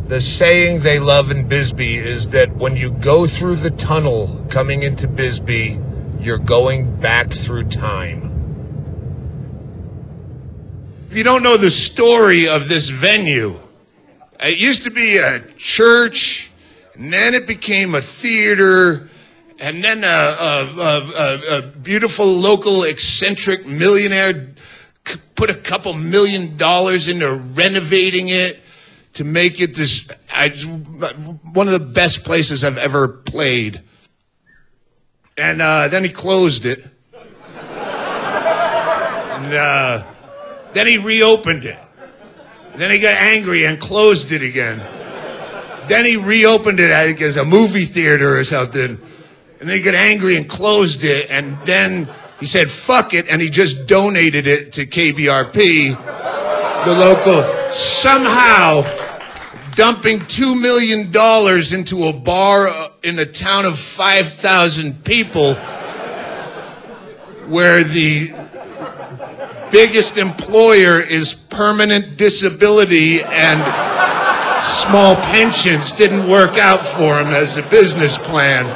The saying they love in Bisbee is that when you go through the tunnel coming into Bisbee, you're going back through time. If you don't know the story of this venue, it used to be a church, and then it became a theater, and then a beautiful local eccentric millionaire put a couple $1 million into renovating it to make it this one of the best places I've ever played. And then he closed it. And then he reopened it. Then he got angry and closed it again. Then he reopened it, I think, as a movie theater or something. And then he got angry and closed it. And then he said, fuck it, and he just donated it to KBRP, the local, somehow dumping $2 million into a bar in a town of 5,000 people where the biggest employer is permanent disability and small pensions didn't work out for him as a business plan.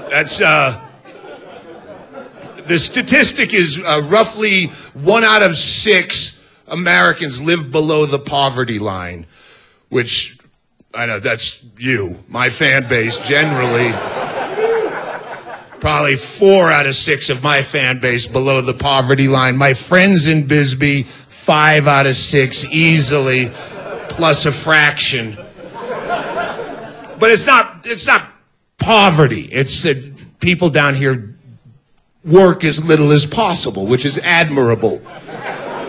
That's, the statistic is roughly 1 out of 6 Americans live below the poverty line, which, I know, that's you, my fan base generally. Probably 4 out of 6 of my fan base below the poverty line. My friends in Bisbee, 5 out of 6 easily, plus a fraction. But it's not poverty. It's that people down here work as little as possible, which is admirable.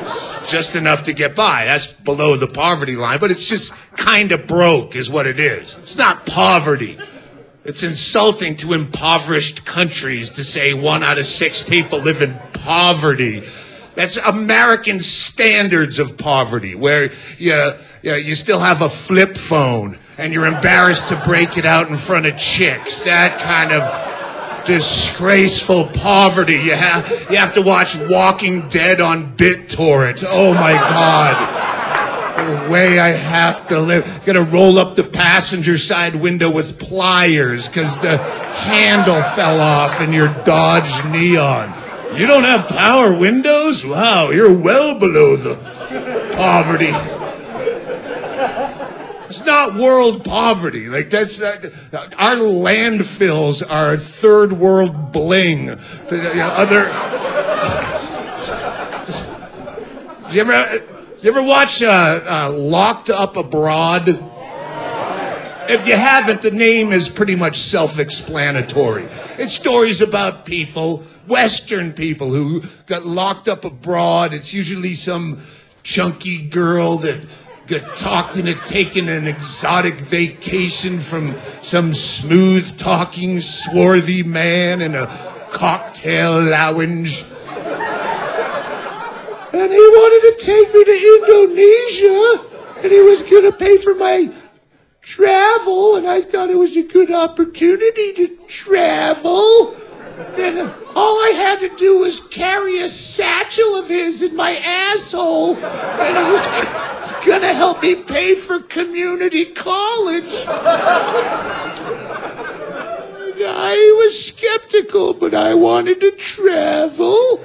It's just enough to get by. That's below the poverty line, but it's just kind of broke is what it is. It's not poverty. It's insulting to impoverished countries to say 1 out of 6 people live in poverty. That's American standards of poverty, where you still have a flip phone and you're embarrassed to break it out in front of chicks. That kind of disgraceful poverty. You have to watch Walking Dead on BitTorrent. Oh my God. The way I have to live. Gonna roll up the passenger side window with pliers because the handle fell off in your Dodge Neon. You don't have power windows? Wow, you're well below the poverty. It's not world poverty. Like that's our landfills are third world bling. You ever watch Locked Up Abroad? If you haven't, the name is pretty much self-explanatory. It's stories about people, Western people, who got locked up abroad. It's usually some chunky girl that got talked into taking an exotic vacation from some smooth-talking, swarthy man in a cocktail lounge. And he wanted to take me to Indonesia, and he was going to pay for my travel, and I thought it was a good opportunity to travel. Then all I had to do was carry a satchel of his in my asshole, and it was going to help me pay for community college. I was skeptical, but I wanted to travel.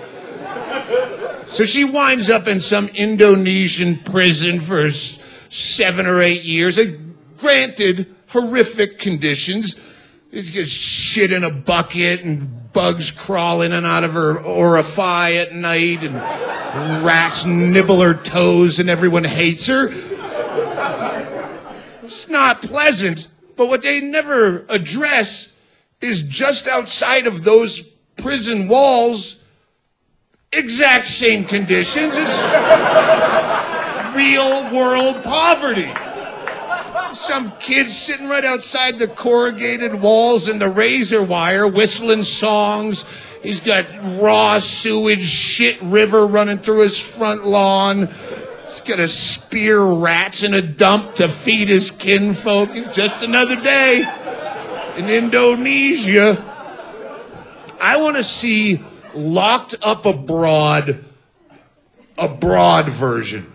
So she winds up in some Indonesian prison for 7 or 8 years. Granted, horrific conditions. She's got shit in a bucket and bugs crawl in and out of her orifice at night and rats nibble her toes and everyone hates her. It's not pleasant, but what they never address is just outside of those prison walls, exact same conditions as real world poverty. Some kid sitting right outside the corrugated walls and the razor wire whistling songs. He's got raw sewage shit river running through his front lawn. He's got to spear rats in a dump to feed his kinfolk. It's just another day in Indonesia. I want to see Locked Up Abroad, a broad version.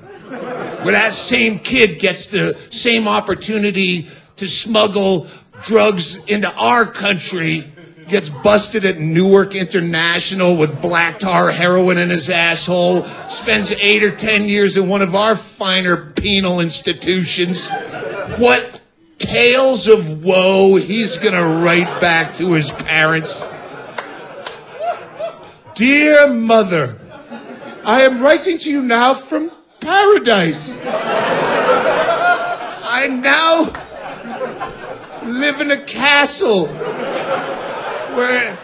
where that same kid gets the same opportunity to smuggle drugs into our country, gets busted at Newark International with black tar heroin in his asshole, spends 8 or 10 years in one of our finer penal institutions. What tales of woe he's gonna write back to his parents. Dear mother, I am writing to you now from paradise. I now live in a castle where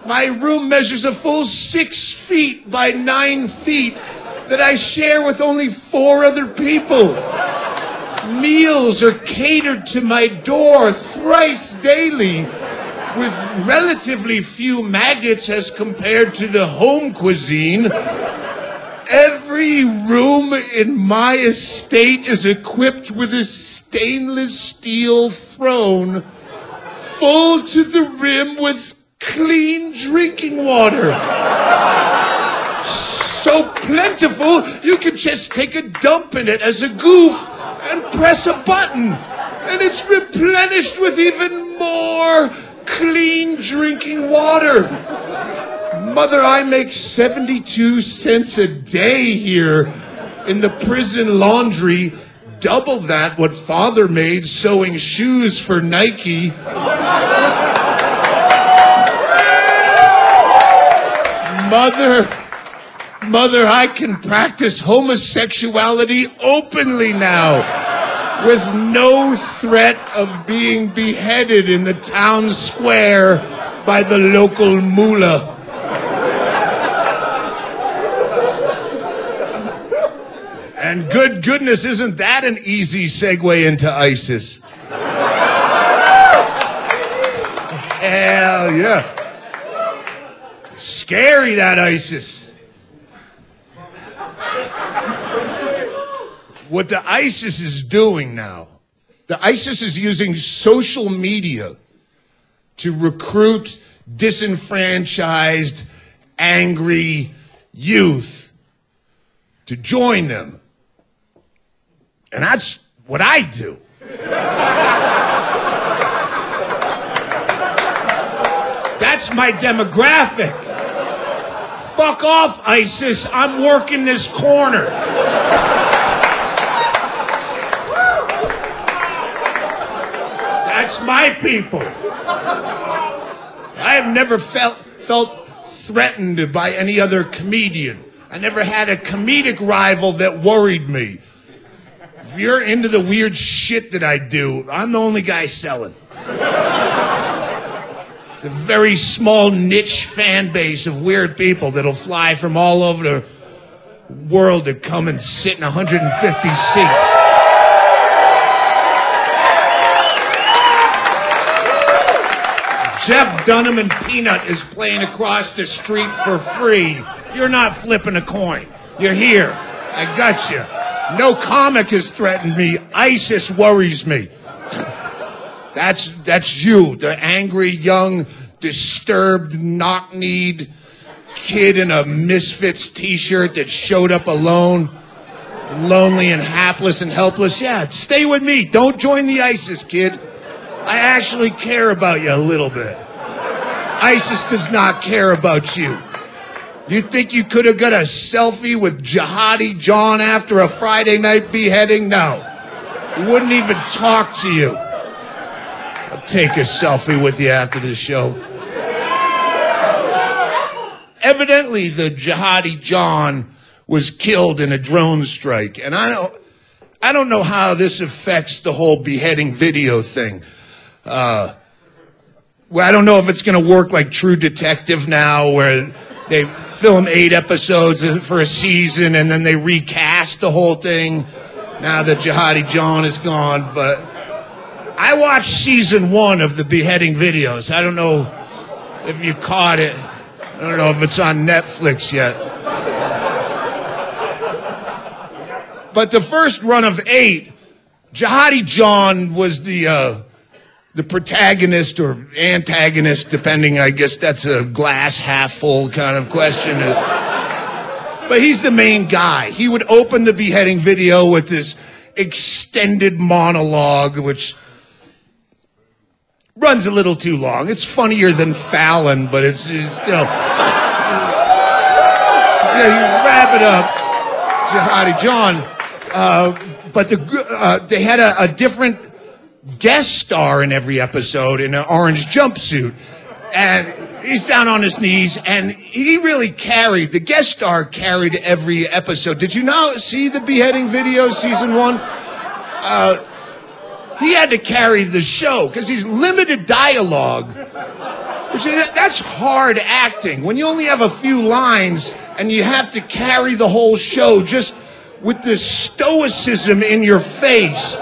my room measures a full 6 feet by 9 feet that I share with only 4 other people. Meals are catered to my door thrice daily, with relatively few maggots as compared to the home cuisine. Every room in my estate is equipped with a stainless steel throne full to the rim with clean drinking water. So plentiful, you can just take a dump in it as a goof and press a button, and it's replenished with even more clean drinking water. Mother, I make 72 cents a day here in the prison laundry, double that what Father made sewing shoes for Nike. Mother, I can practice homosexuality openly now, with no threat of being beheaded in the town square by the local mullah. And good goodness, isn't that an easy segue into ISIS? Hell yeah. Scary, that ISIS. What the ISIS is doing now, the ISIS is using social media to recruit disenfranchised, angry youth to join them. And that's what I do. That's my demographic. Fuck off, ISIS. I'm working this corner. That's my people. I have never felt threatened by any other comedian. I never had a comedic rival that worried me. If you're into the weird shit that I do, I'm the only guy selling. It's a very small niche fan base of weird people that'll fly from all over the world to come and sit in 150 seats. Jeff Dunham and Peanut is playing across the street for free. You're not flipping a coin. You're here. I got you. No comic has threatened me. ISIS worries me. That's you, the angry, young, disturbed, knock-kneed kid in a Misfits t-shirt that showed up alone, lonely and hapless and helpless. Yeah, stay with me. Don't join the ISIS, kid. I actually care about you a little bit. ISIS does not care about you. You think you could have got a selfie with Jihadi John after a Friday night beheading? No. He wouldn't even talk to you. I'll take a selfie with you after the show. Evidently, the Jihadi John was killed in a drone strike. And I don't know how this affects the whole beheading video thing. Well, I don't know if it's going to work like True Detective now, where they film 8 episodes for a season and then they recast the whole thing now that Jihadi John is gone. But I watched season 1 of the beheading videos. I don't know if you caught it. I don't know if it's on Netflix yet. But the first run of 8, Jihadi John was the protagonist or antagonist, depending, I guess that's a glass half full kind of question. But he's the main guy. He would open the beheading video with this extended monologue, which runs a little too long. It's funnier than Fallon, but it's still... So you wrap it up, Jihadi John. But they had a different guest star in every episode in an orange jumpsuit. And he's down on his knees, and he really carried, the guest star carried every episode. Did you now see the beheading video, season 1? He had to carry the show, because he's limited dialogue. That's hard acting. When you only have a few lines, and you have to carry the whole show just with this stoicism in your face,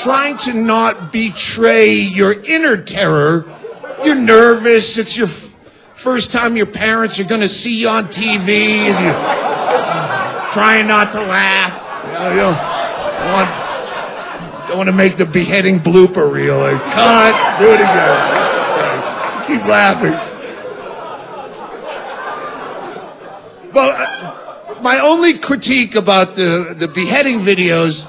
trying to not betray your inner terror. You're nervous. It's your first time your parents are going to see you on TV, and you're trying not to laugh. You don't want to make the beheading blooper reel. Like, cut, do it again. Sorry. Keep laughing. But my only critique about the beheading videos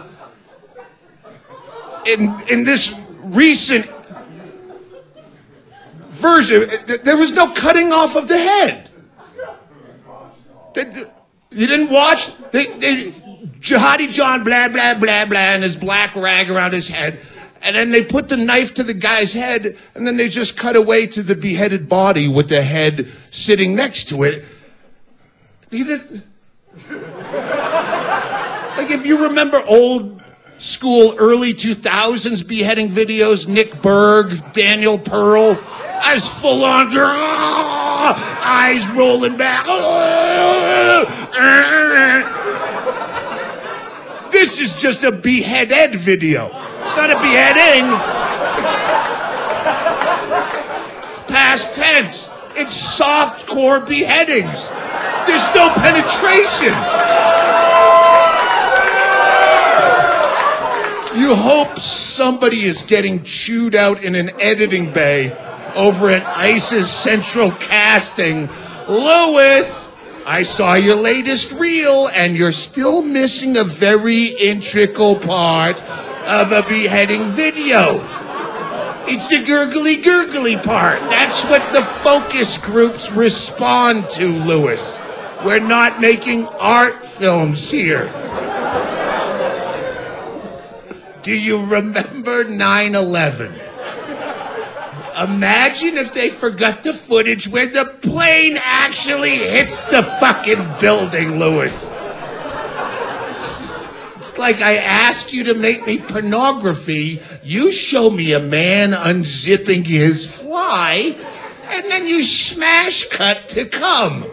in this recent version, there was no cutting off of the head. You didn't watch? Jihadi John, blah, blah, blah, blah, and his black rag around his head. And then they put the knife to the guy's head, and then they just cut away to the beheaded body with the head sitting next to it. Like, if you remember old school early 2000s beheading videos, Nick Berg, Daniel Pearl, I was full on, eyes rolling back. This is just a beheaded video. It's not a beheading. It's past tense. It's soft-core beheadings. There's no penetration. You hope somebody is getting chewed out in an editing bay over at ICE's Central Casting. Louis, I saw your latest reel, and you're still missing a very integral part of a beheading video. It's the gurgly part. That's what the focus groups respond to, Louis. We're not making art films here. Do you remember 9/11? Imagine if they forgot the footage where the plane actually hits the fucking building, Louis. It's like I ask you to make me pornography, you show me a man unzipping his fly, and then you smash cut to cum.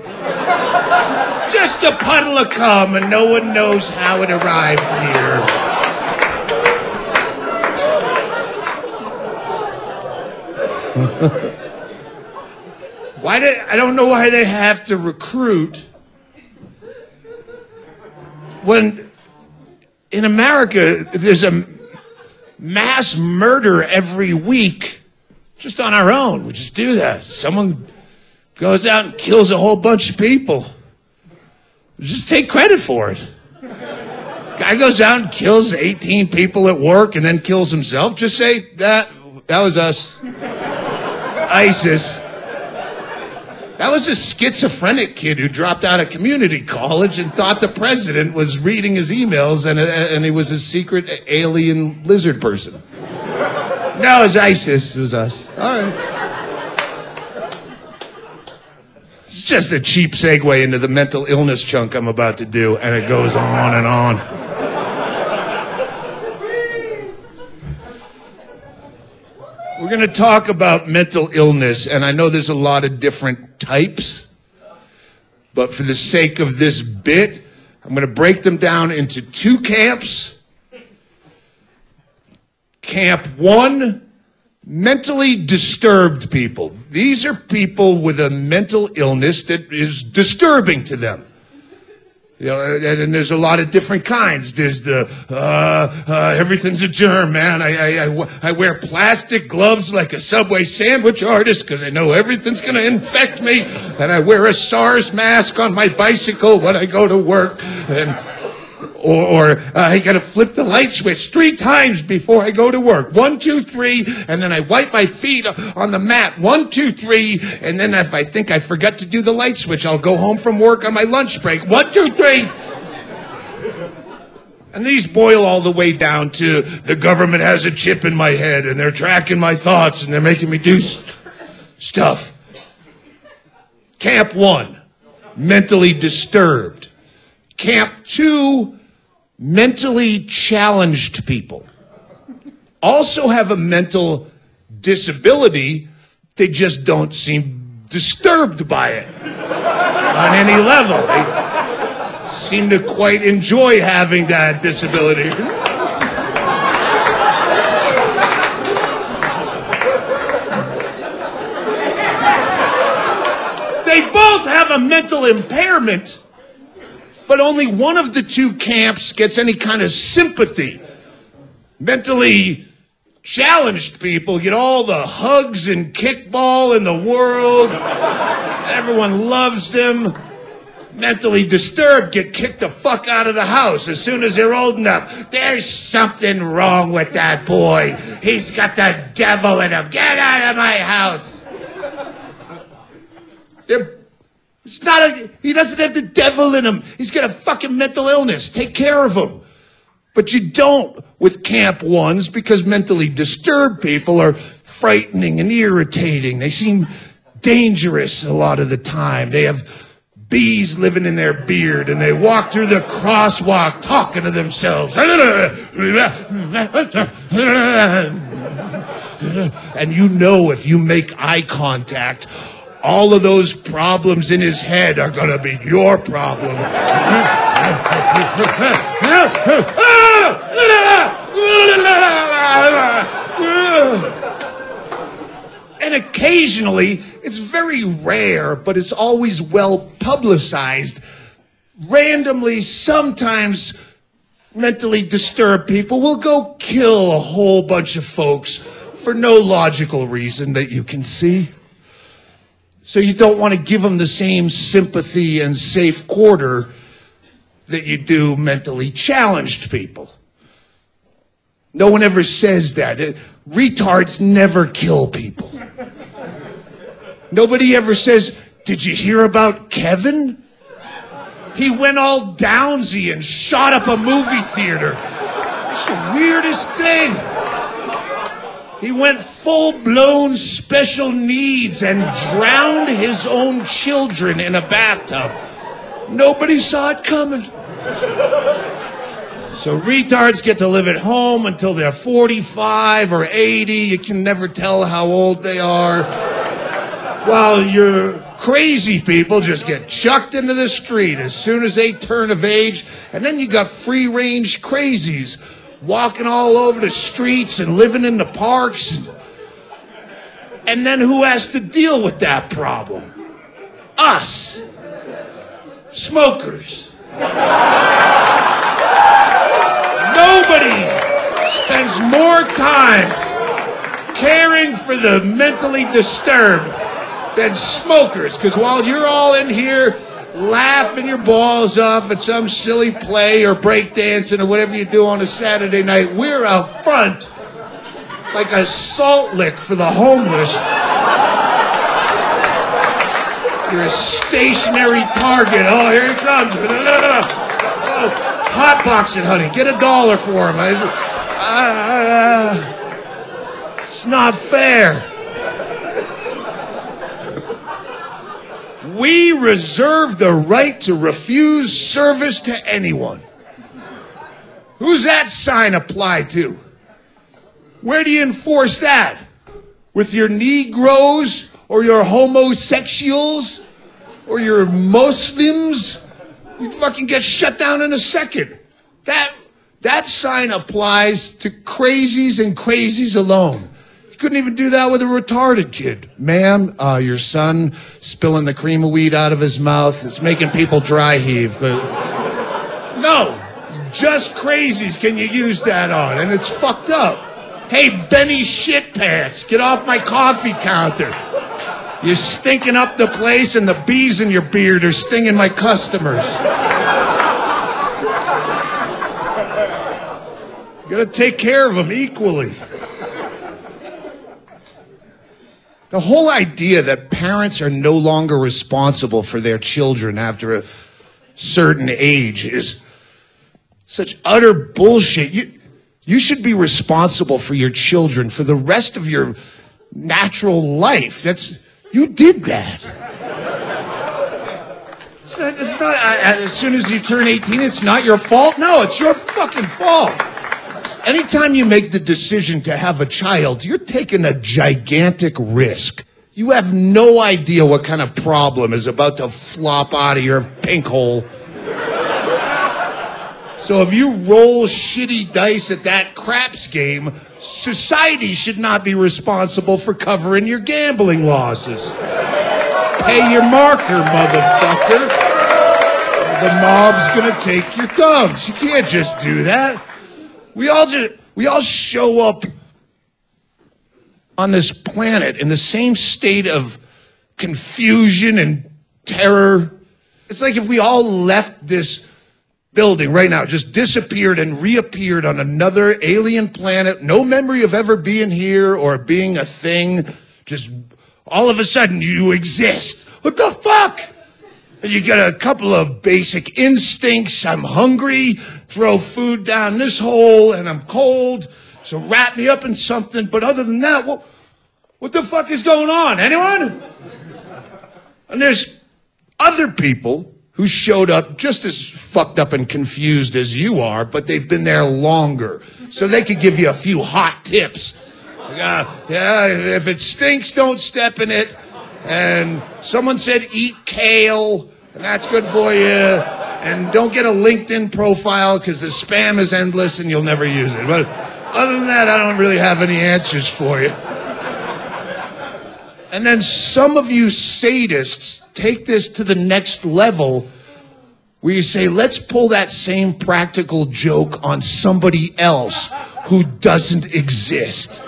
Just a puddle of cum, and no one knows how it arrived here. I don't know why they have to recruit when in America there's a mass murder every week just on our own. We just do that. Someone goes out and kills a whole bunch of people. Just take credit for it. Guy goes out and kills 18 people at work and then kills himself. Just say that was us. ISIS. That was a schizophrenic kid who dropped out of community college and thought the president was reading his emails and he was a secret alien lizard person. No, it was ISIS. It was us. All right. It's just a cheap segue into the mental illness chunk I'm about to do, and it goes on and on. We're going to talk about mental illness, and I know there's a lot of different types, but for the sake of this bit, I'm going to break them down into two camps. Camp 1, mentally disturbed people. These are people with a mental illness that is disturbing to them. You know, and there's a lot of different kinds. There's the, everything's a germ, man. I wear plastic gloves like a Subway sandwich artist because I know everything's going to infect me. And I wear a SARS mask on my bicycle when I go to work. And, or I got to flip the light switch 3 times before I go to work. 1, 2, 3, and then I wipe my feet on the mat. 1, 2, 3, and then if I think I forgot to do the light switch, I'll go home from work on my lunch break. 1, 2, 3. And these boil all the way down to the government has a chip in my head, and they're tracking my thoughts, and they're making me do stuff. Camp 1, mentally disturbed. Camp 2, mentally challenged people. Also have a mental disability, they just don't seem disturbed by it on any level. They seem to quite enjoy having that disability. They both have a mental impairment, but only one of the 2 camps gets any kind of sympathy. Mentally challenged people get all the hugs and kickball in the world. Everyone loves them. Mentally disturbed get kicked the fuck out of the house as soon as they're old enough. There's something wrong with that boy. He's got the devil in him. Get out of my house. He doesn't have the devil in him. He's got a fucking mental illness. Take care of him. But you don't with Camp 1s because mentally disturbed people are frightening and irritating. They seem dangerous a lot of the time. They have bees living in their beard and they walk through the crosswalk talking to themselves. And you know if you make eye contact, all of those problems in his head are going to be your problem. And occasionally, it's very rare, but it's always well publicized. Randomly, sometimes mentally disturbed people will go kill a whole bunch of folks for no logical reason that you can see. So you don't want to give them the same sympathy and safe quarter that you do mentally challenged people. No one ever says that. Retards never kill people. Nobody ever says, did you hear about Kevin? He went all downsy and shot up a movie theater. It's the weirdest thing. He went full-blown special needs and drowned his own children in a bathtub. Nobody saw it coming. So retards get to live at home until they're 45 or 80. You can never tell how old they are. While your crazy people just get chucked into the street as soon as they turn of age. And then you got free-range crazies walking all over the streets and living in the parks. And then who has to deal with that problem? Us. Smokers. Nobody spends more time caring for the mentally disturbed than smokers. Because while you're all in here laughing your balls off at some silly play or breakdancing or whatever you do on a Saturday night, we're out front like a salt lick for the homeless. You're a stationary target. Oh, here he comes. Oh, hotbox it, honey. Get $1 for him. It's not fair. We reserve the right to refuse service to anyone. Who's that sign apply to? Where do you enforce that? With your Negroes or your homosexuals or your Muslims? You'd fucking get shut down in a second. That sign applies to crazies and crazies alone. You couldn't even do that with a retarded kid. Ma'am, your son spilling the cream of wheat out of his mouth. It's making people dry heave. But No, just crazies can you use that on, and it's fucked up. Hey, Benny Shit Pants, get off my coffee counter. You're stinking up the place, and the bees in your beard are stinging my customers. You gotta take care of them equally. The whole idea that parents are no longer responsible for their children after a certain age is such utter bullshit. You should be responsible for your children for the rest of your natural life. You did that. It's not as soon as you turn 18, it's not your fault. No, it's your fucking fault. Anytime you make the decision to have a child, you're taking a gigantic risk. You have no idea what kind of problem is about to flop out of your pink hole. So if you roll shitty dice at that craps game, society should not be responsible for covering your gambling losses. Pay your marker, motherfucker. The mob's gonna take your thumbs. You can't just do that. We all show up on this planet in the same state of confusion and terror. It's like if we all left this building right now, just disappeared and reappeared on another alien planet, no memory of ever being here or being a thing, just all of a sudden you exist. What the fuck? And you get a couple of basic instincts. I'm hungry, throw food down this hole, and I'm cold, so wrap me up in something. But other than that, what the fuck is going on? Anyone? And there's other people who showed up just as fucked up and confused as you are, but they've been there longer, so they could give you a few hot tips. If it stinks, don't step in it. And someone said eat kale, and that's good for you. And don't get a LinkedIn profile because the spam is endless and you'll never use it. But other than that, I don't really have any answers for you. And then some of you sadists take this to the next level where you say, let's pull that same practical joke on somebody else who doesn't exist.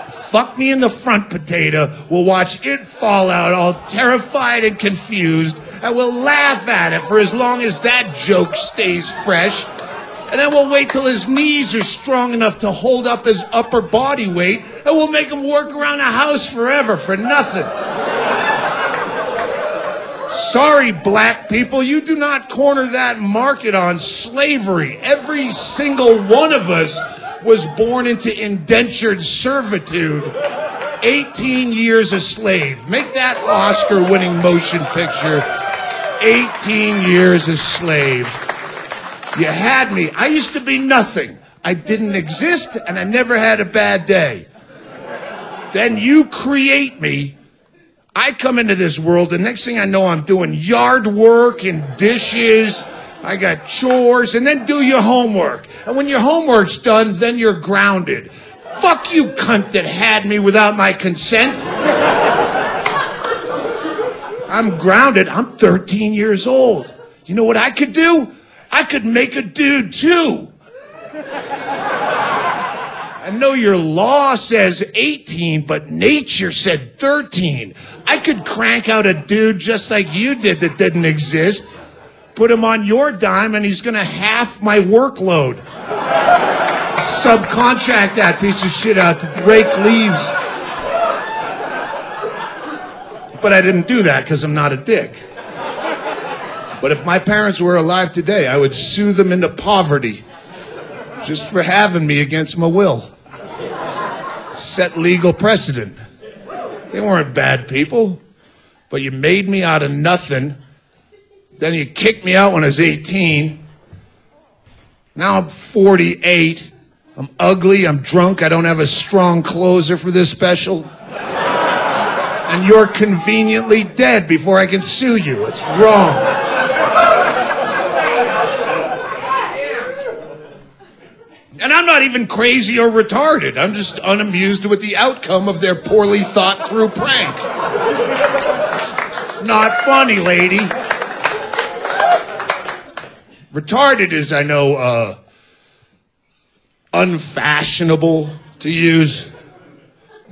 Fuck me in the front potato, we'll watch it fall out all terrified and confused, and we'll laugh at it for as long as that joke stays fresh. And then we'll wait till his knees are strong enough to hold up his upper body weight, and we'll make him work around the house forever for nothing. Sorry, black people, you do not corner that market on slavery. Every single one of us was born into indentured servitude. 18 years a slave. Make that Oscar-winning motion picture. 18 years a slave. You had me. I used to be nothing. I didn't exist, and I never had a bad day. Then you create me. I come into this world, the next thing I know, I'm doing yard work and dishes. I got chores, and then do your homework. And when your homework's done, then you're grounded. Fuck you, cunt that had me without my consent. I'm grounded. I'm 13 years old. You know what I could do? I could make a dude, too. I know your law says 18, but nature said 13. I could crank out a dude just like you did that didn't exist. Put him on your dime, and he's going to half my workload. Subcontract that piece of shit out to rake leaves. But I didn't do that because I'm not a dick. But if my parents were alive today, I would sue them into poverty just for having me against my will. Set legal precedent. They weren't bad people, but you made me out of nothing. Then you kicked me out when I was 18. Now I'm 48. I'm ugly, I'm drunk, I don't have a strong closer for this special. And you're conveniently dead before I can sue you. It's wrong. And I'm not even crazy or retarded. I'm just unamused with the outcome of their poorly thought through prank. Not funny, lady. Retarded is, I know, unfashionable to use,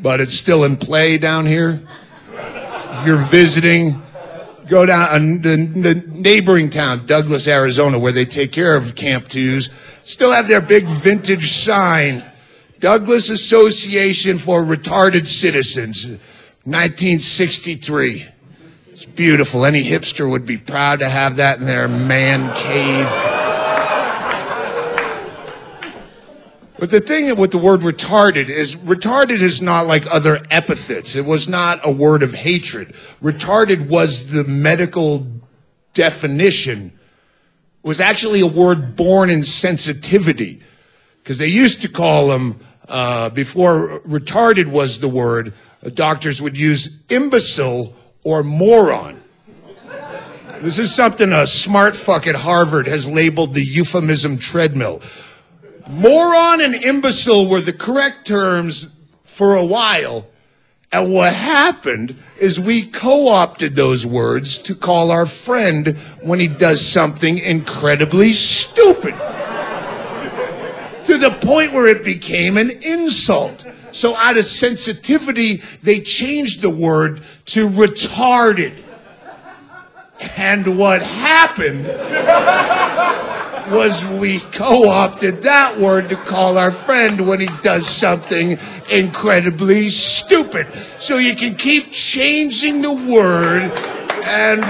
but it's still in play down here. If you're visiting, go down the neighboring town, Douglas, Arizona, where they take care of Camp 2s, still have their big vintage sign, Douglas Association for Retarded Citizens, 1963. It's beautiful. Any hipster would be proud to have that in their man cave. But the thing with the word retarded is not like other epithets. It was not a word of hatred. Retarded was the medical definition. It was actually a word born in sensitivity. Because they used to call them, before retarded was the word, doctors would use imbecile or moron. This is something a smart fuck at Harvard has labeled the euphemism treadmill. Moron and imbecile were the correct terms for a while. And what happened is we co-opted those words to call our friend when he does something incredibly stupid. To the point where it became an insult. So out of sensitivity, they changed the word to retarded. And what happened was we co-opted that word to call our friend when he does something incredibly stupid. So you can keep changing the word, and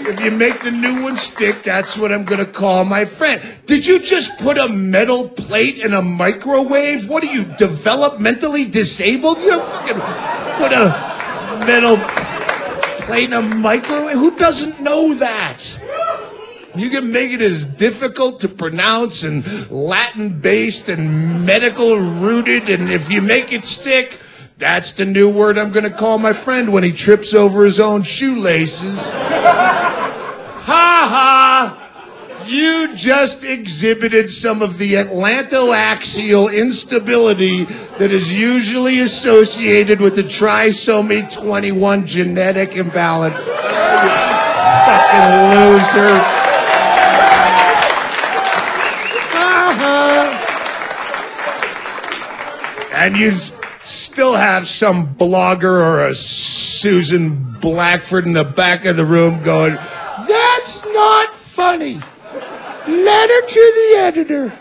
if you make the new one stick, that's what I'm going to call my friend. Did you just put a metal plate in a microwave? What are you, developmentally disabled? You don't fucking put a metal plate in a microwave? Who doesn't know that? You can make it as difficult to pronounce and Latin-based and medical-rooted, and if you make it stick, that's the new word I'm going to call my friend when he trips over his own shoelaces. Ha ha! You just exhibited some of the atlantoaxial instability that is usually associated with the trisomy 21 genetic imbalance. Fucking loser. And you still have some blogger or a Susan Blackford in the back of the room going, "That's not funny. Letter to the editor.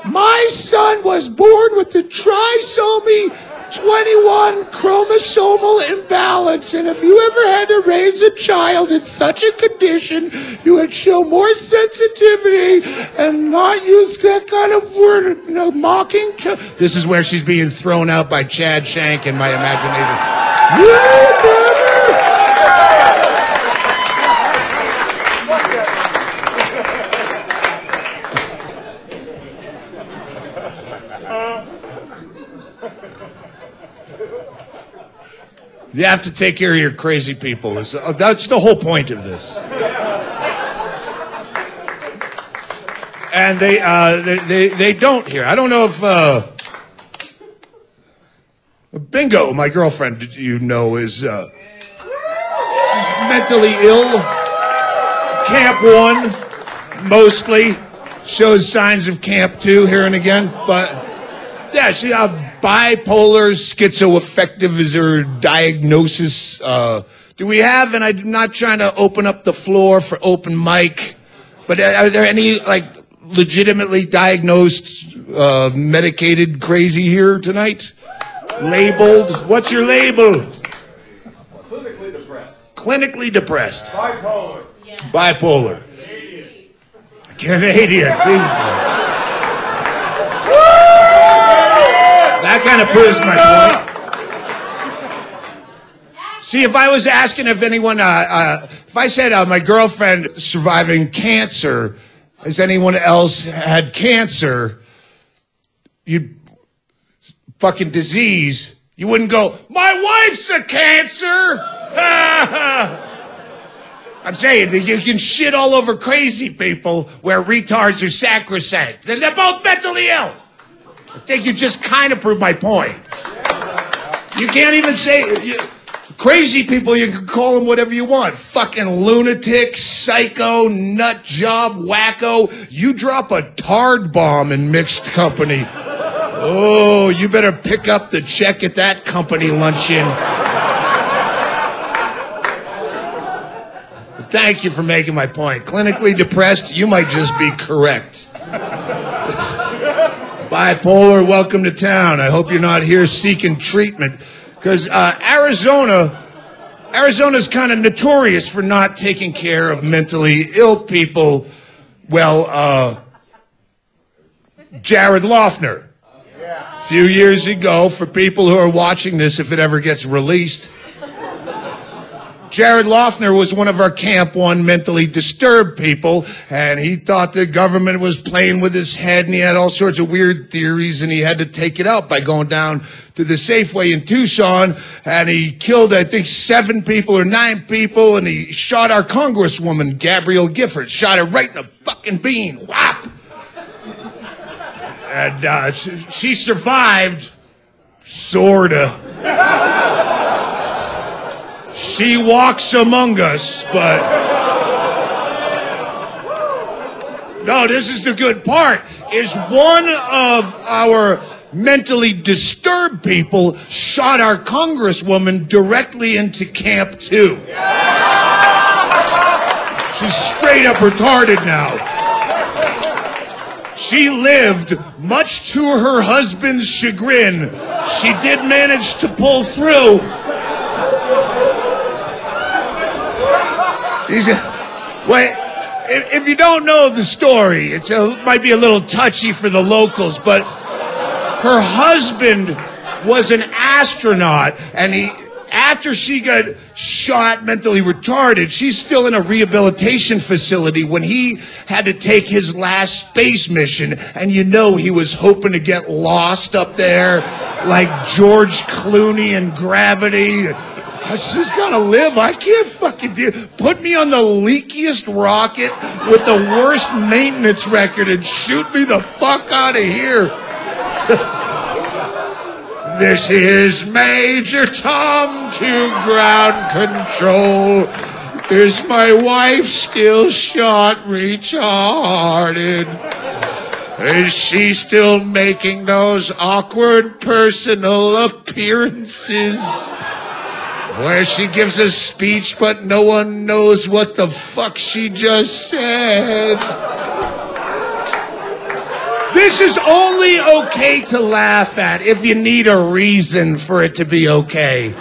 My son was born with the trisomy 21 chromosomal imbalance, and if you ever had to raise a child in such a condition, you would show more sensitivity and not use that kind of word, mocking. This is where she's being thrown out by Chad Shank in my imagination. You have to take care of your crazy people. That's the whole point of this. And they don't here. I don't know if Bingo, my girlfriend, is she's mentally ill. Camp 1 mostly shows signs of Camp 2 here and again, but yeah, she bipolar, schizoaffective is her diagnosis. Do we have, and I'm not trying to open up the floor for open mic, but are there any, legitimately diagnosed, medicated crazy here tonight? Labeled? What's your label? Clinically depressed. Clinically depressed. Bipolar. Yeah. Bipolar. Canadian. See? That kind of proves my point. See, if I was asking if anyone, if I said my girlfriend surviving cancer, has anyone else had cancer, you'd fucking disease, you wouldn't go, my wife's a cancer! I'm saying that you can shit all over crazy people where retards are sacrosanct. They're both mentally ill. I think you just kind of proved my point. You can't even say, Crazy people, you can call them whatever you want. Fucking lunatic, psycho, nut job, wacko. You drop a tard bomb in mixed company. Oh, you better pick up the check at that company luncheon. Thank you for making my point. Clinically depressed, you might just be correct. Bipolar, welcome to town. I hope you're not here seeking treatment. Because Arizona's kind of notorious for not taking care of mentally ill people. Well, Jared Loughner. A few years ago, for people who are watching this, if it ever gets released, Jared Loughner was one of our Camp 1 mentally disturbed people, and he thought the government was playing with his head, and he had all sorts of weird theories, and he had to take it out by going down to the Safeway in Tucson, and he killed, I think, 7 people or 9 people, and he shot our Congresswoman, Gabrielle Giffords, shot her right in the fucking bean. Whap! And she survived, sorta. She walks among us, but... No, this is the good part, is one of our mentally disturbed people shot our Congresswoman directly into Camp 2. She's straight up retarded now. She lived, much to her husband's chagrin. She did manage to pull through. If you don't know the story, it might be a little touchy for the locals, but her husband was an astronaut, and after she got shot, mentally retarded, she's still in a rehabilitation facility when he had to take his last space mission, and he was hoping to get lost up there like George Clooney in Gravity. I just gotta live. I can't fucking put me on the leakiest rocket with the worst maintenance record and shoot me the fuck out of here. This is Major Tom to ground control. Is my wife still shot retarded? Is she still making those awkward personal appearances where she gives a speech but no one knows what the fuck she just said? This is only okay to laugh at if you need a reason for it to be okay.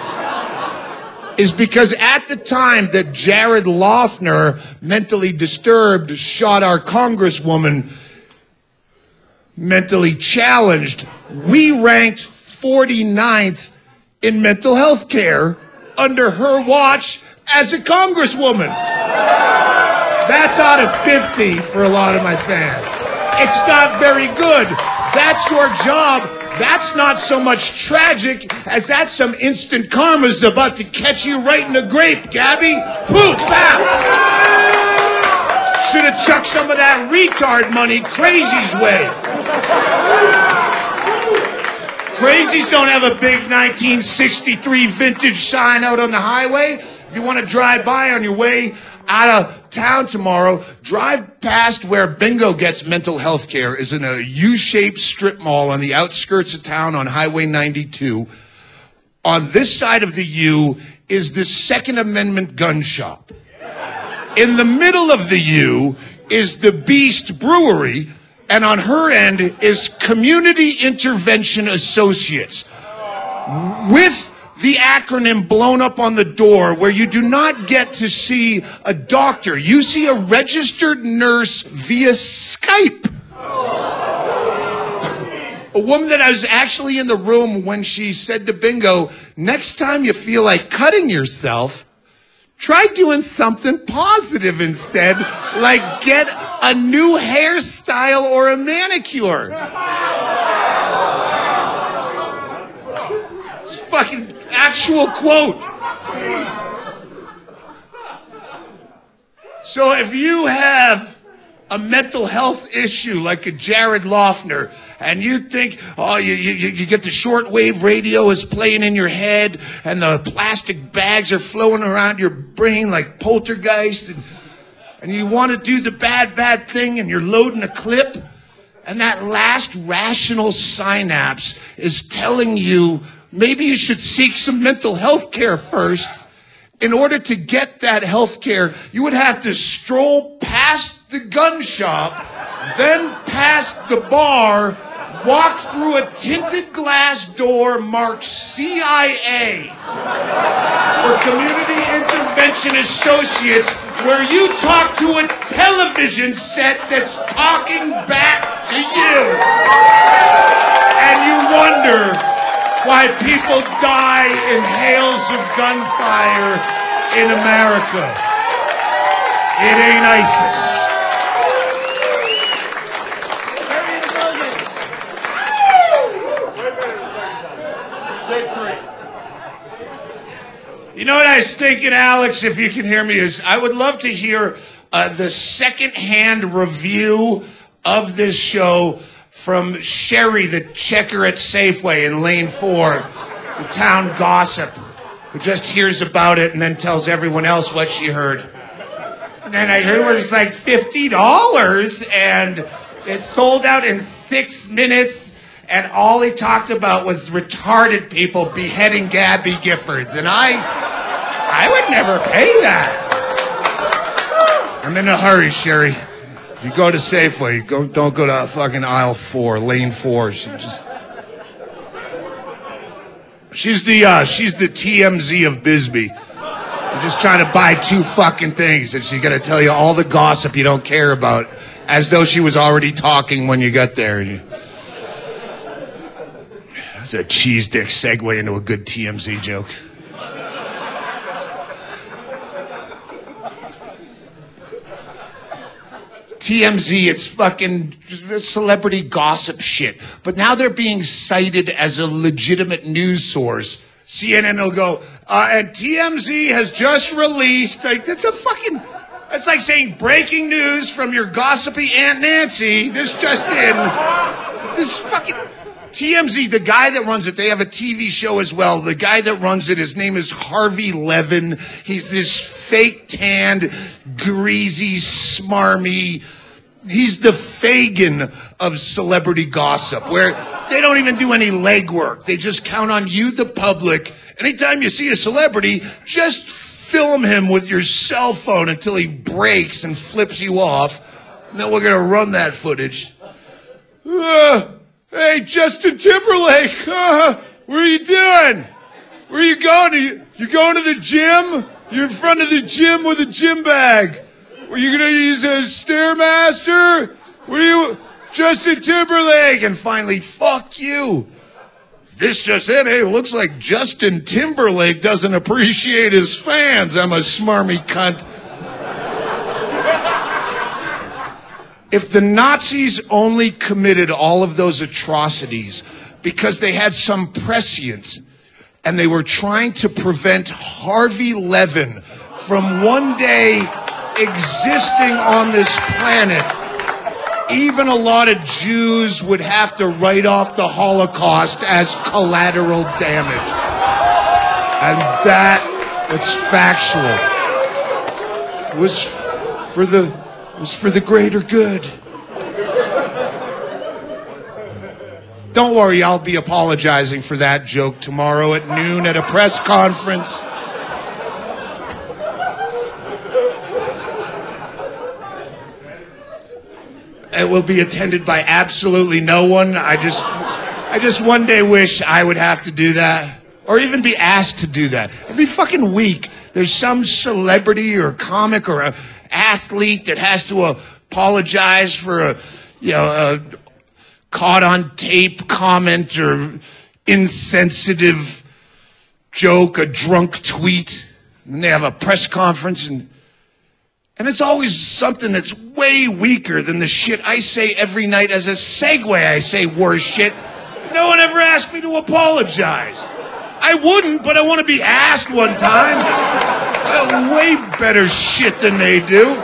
Is because at the time that Jared Loughner, mentally disturbed, shot our Congresswoman, mentally challenged, we ranked 49th in mental health care under her watch as a Congresswoman. That's out of 50 for a lot of my fans. It's not very good. That's your job. That's not so much tragic as that's some instant karma's about to catch you right in the grape, Gabby. Poof, bam. Should have chucked some of that retard money Crazy's way. Crazies don't have a big 1963 vintage sign out on the highway. If you want to drive by on your way out of town tomorrow, drive past where Bingo gets mental health care, is in a U-shaped strip mall on the outskirts of town on Highway 92. On this side of the U is the Second Amendment gun shop. In the middle of the U is the Beast Brewery, and on her end is Community Intervention Associates, with the acronym blown up on the door, where you do not get to see a doctor. You see a registered nurse via Skype. A woman that I was actually in the room when she said to Bingo, next time you feel like cutting yourself, try doing something positive instead, like get a new hairstyle or a manicure. It's fucking actual quote. So if you have a mental health issue like a Jared Loeffner, and you think, oh, you get the shortwave radio is playing in your head, and the plastic bags are flowing around your brain like poltergeist, and you want to do the bad thing, and you're loading a clip, and that last rational synapse is telling you maybe you should seek some mental health care first. In order to get that health care, you would have to stroll past the gun shop, then past the bar, walk through a tinted glass door marked CIA for Community Intervention Associates, where you talk to a television set that's talking back to you. And you wonder why people die in hails of gunfire in America. It ain't ISIS. You know what I was thinking, Alex, if you can hear me, is I would love to hear the second-hand review of this show from Sherry, the checker at Safeway in Lane 4, the town gossip, who just hears about it and then tells everyone else what she heard. And then I heard it was like $50, and it sold out in 6 minutes, and all he talked about was retarded people beheading Gabby Giffords, and I would never pay that. I'm in a hurry, Sherry. If you go to Safeway, don't go to fucking aisle 4, lane 4. She's the TMZ of Bisbee. You're just trying to buy 2 fucking things, and she's gonna tell you all the gossip you don't care about, as though she was already talking when you got there. That's a cheese dick segue into a good TMZ joke. TMZ, it's fucking celebrity gossip shit. But now they're being cited as a legitimate news source. CNN will go, and TMZ has just released, like, that's like saying breaking news from your gossipy Aunt Nancy. This fucking TMZ, the guy that runs it, they have a TV show as well. The guy that runs it, his name is Harvey Levin. He's this fake tanned, greasy, smarmy. He's the Fagin of celebrity gossip, where they don't even do any legwork. They just count on you, the public. Anytime you see a celebrity, just film him with your cell phone until he breaks and flips you off. And then we're going to run that footage. Hey, Justin Timberlake, what are you doing? Where are you going? You going to the gym? You're in front of the gym with a gym bag. Are you going to use a Stairmaster? What are you, Justin Timberlake? And finally, fuck you. This just in, hey, looks like Justin Timberlake doesn't appreciate his fans. I'm a smarmy cunt. If the Nazis only committed all of those atrocities because they had some prescience and they were trying to prevent Harvey Levin from one day existing on this planet, even a lot of Jews would have to write off the Holocaust as collateral damage. And that's factual. It was for the greater good. Don't worry, I'll be apologizing for that joke tomorrow at noon at a press conference. It will be attended by absolutely no one. I just one day wish I would have to do that, or even be asked to do that. Every fucking week, there's some celebrity or comic or a athlete that has to apologize for a caught on tape comment or insensitive joke, a drunk tweet, and they have a press conference, and it's always something that's way weaker than the shit I say every night as a segue. I say worse shit. No one ever asked me to apologize. I wouldn't, but I want to be asked one time. Way better shit than they do.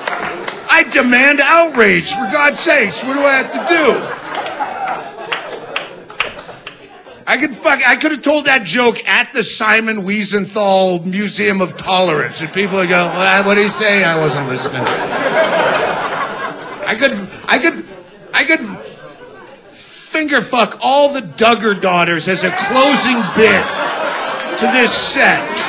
I I demand outrage, for God's sakes. What do I have to do? I could have told that joke at the Simon Wiesenthal Museum of Tolerance, and people would go, what did he say? I wasn't listening. I could finger fuck all the Duggar daughters as a closing bit to this set.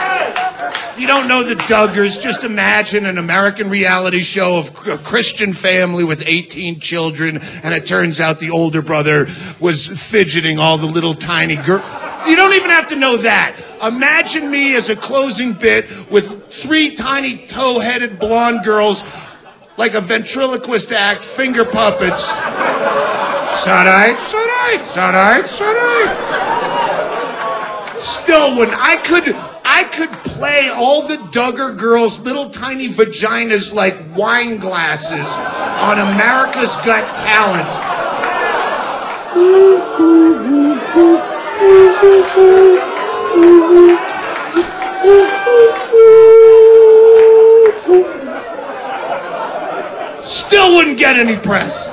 If you don't know the Duggars, just imagine an American reality show of a Christian family with 18 children, and it turns out the older brother was fidgeting all the little tiny girls. You don't even have to know that. Imagine me as a closing bit with 3 tiny toe-headed blonde girls, like a ventriloquist act, finger puppets. Sarai, Sarai, Sarai, Sarai. Still, when I could play all the Duggar girls' little tiny vaginas like wine glasses on America's Got Talent. Still wouldn't get any press.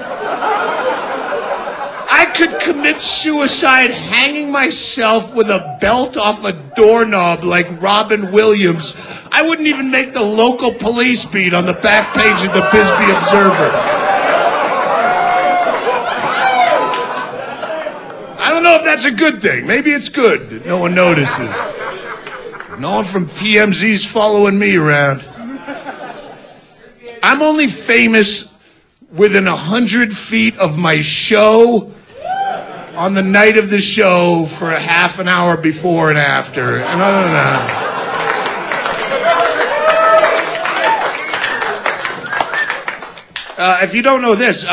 I could commit suicide hanging myself with a belt off a doorknob like Robin Williams. I wouldn't even make the local police beat on the back page of the Bisbee Observer. I don't know if that's a good thing. Maybe it's good that no one notices. No one from TMZ's following me around. I'm only famous within 100 feet of my show on the night of the show for a half an hour before and after. And other than that, if you don't know this,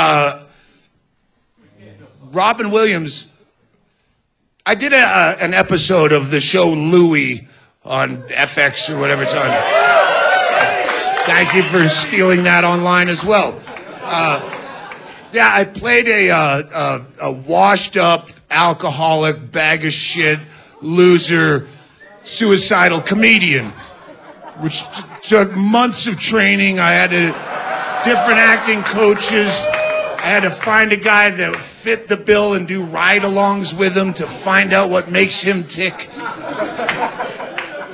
Robin Williams, I did an episode of the show Louie on FX or whatever it's on. Thank you for stealing that online as well. Yeah, I played a washed-up, alcoholic, bag of shit, loser, suicidal comedian, which took months of training. I had different acting coaches. I had to find a guy that fit the bill and do ride-alongs with him to find out what makes him tick,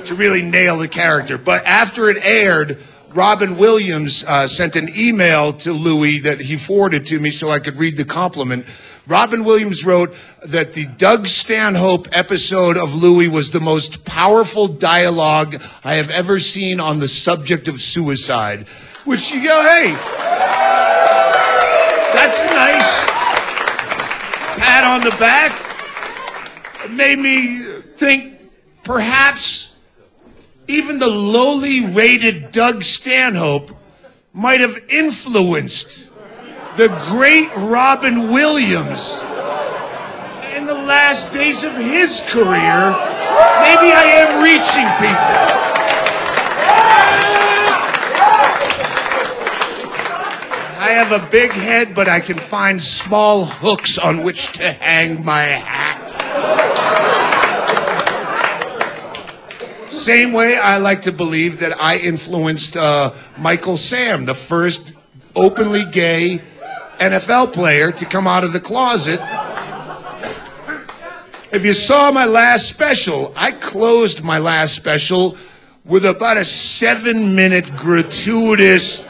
to really nail the character. But after it aired, Robin Williams sent an email to Louis that he forwarded to me so I could read the compliment. Robin Williams wrote that the Doug Stanhope episode of Louis was the most powerful dialogue I have ever seen on the subject of suicide. Which you go, hey, that's a nice pat on the back. It made me think perhaps even the lowly rated Doug Stanhope might have influenced the great Robin Williams in the last days of his career. Maybe I am reaching people. I have a big head, but I can find small hooks on which to hang my hat. Same way I like to believe that I influenced Michael Sam, the first openly gay NFL player to come out of the closet. If you saw my last special, I closed my last special with about a 7-minute gratuitous,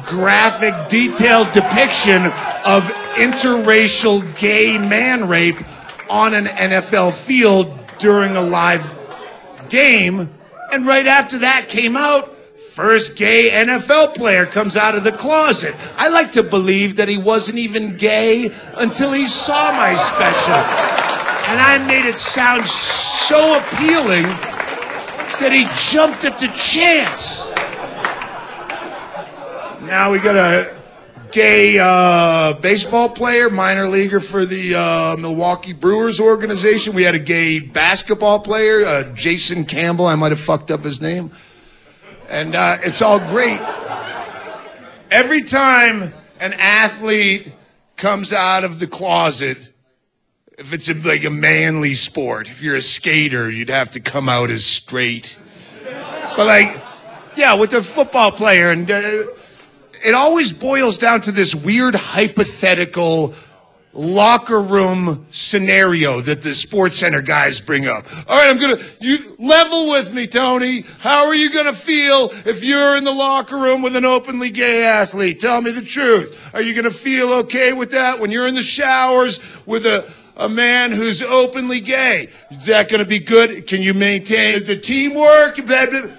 graphic, detailed depiction of interracial gay man rape on an NFL field during a live game. And right after that came out, first gay NFL player comes out of the closet. I like to believe that he wasn't even gay until he saw my special. And I made it sound so appealing that he jumped at the chance. Now we got a gay baseball player, minor leaguer for the Milwaukee Brewers organization. We had a gay basketball player, Jason Campbell. I might have fucked up his name. And it's all great. Every time an athlete comes out of the closet, if it's like a manly sport, if you're a skater, you'd have to come out as straight. But like, yeah, with the football player, and it always boils down to this weird hypothetical locker room scenario that the Sports Center guys bring up. All right, you level with me, Tony. How are you going to feel if you're in the locker room with an openly gay athlete? Tell me the truth. Are you going to feel okay with that when you're in the showers with a man who's openly gay? Is that going to be good? Can you maintain the teamwork? Blah, blah.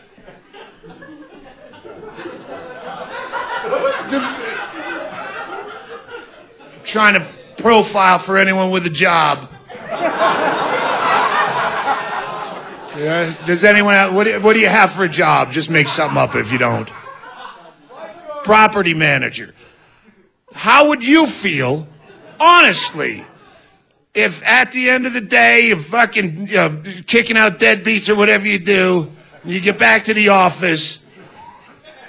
Trying to profile for anyone with a job. Does anyone have, what do you have for a job? Just make something up if you don't. Property manager. How would you feel, honestly, if at the end of the day you're fucking kicking out deadbeats or whatever you do, and you get back to the office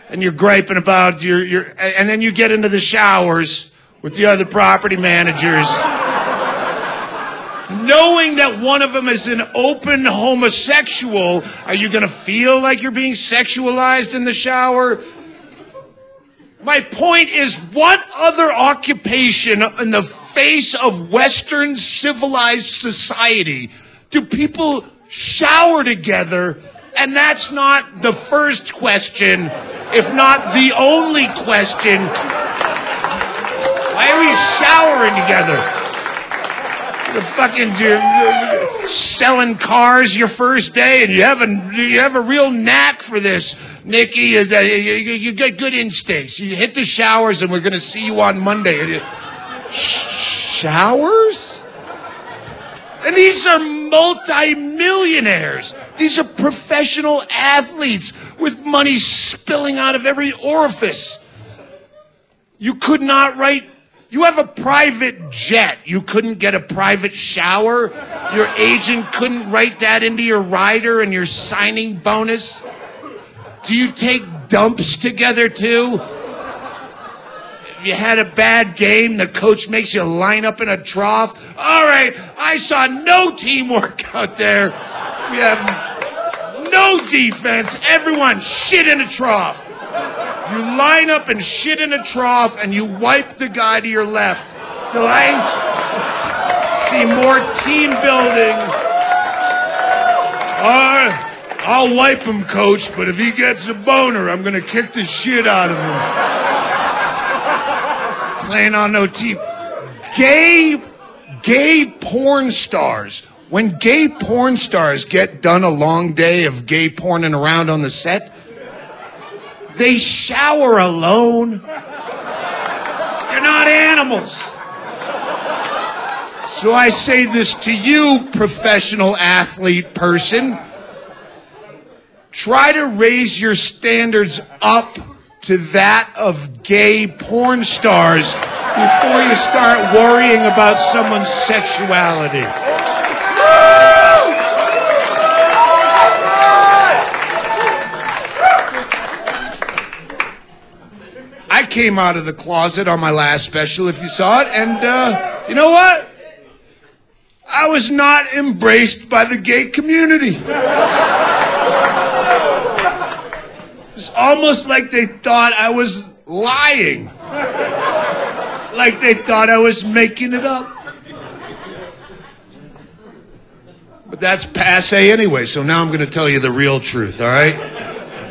and you're griping about and then you get into the showers with the other property managers, knowing that one of them is an open homosexual, are you going to feel like you're being sexualized in the shower? My point is, what other occupation in the face of Western civilized society do people shower together? And that's not the first question, if not the only question. Why are we showering together? You're fucking selling cars your first day, and you have a real knack for this, Nikki. You got good instincts. You hit the showers, and we're going to see you on Monday. Showers? And these are multi-millionaires. These are professional athletes with money spilling out of every orifice. You could not write. You have a private jet. You couldn't get a private shower. Your agent couldn't write that into your rider and your signing bonus. Do you take dumps together too? If you had a bad game, the coach makes you line up in a trough. All right, I saw no teamwork out there. We have no defense. Everyone shit in a trough. You line up and shit in a trough, and you wipe the guy to your left. Till I see more team building. I'll wipe him, coach, but if he gets a boner, I'm going to kick the shit out of him. Playing on no team. Gay porn stars. When gay porn stars get done a long day of gay porning around on the set, they shower alone. They're not animals. So I say this to you, professional athlete person. Try to raise your standards up to that of gay porn stars before you start worrying about someone's sexuality. I came out of the closet on my last special, if you saw it, and you know what? I was not embraced by the gay community. It's almost like they thought I was lying. Like they thought I was making it up. But that's passé anyway, so now I'm going to tell you the real truth, all right?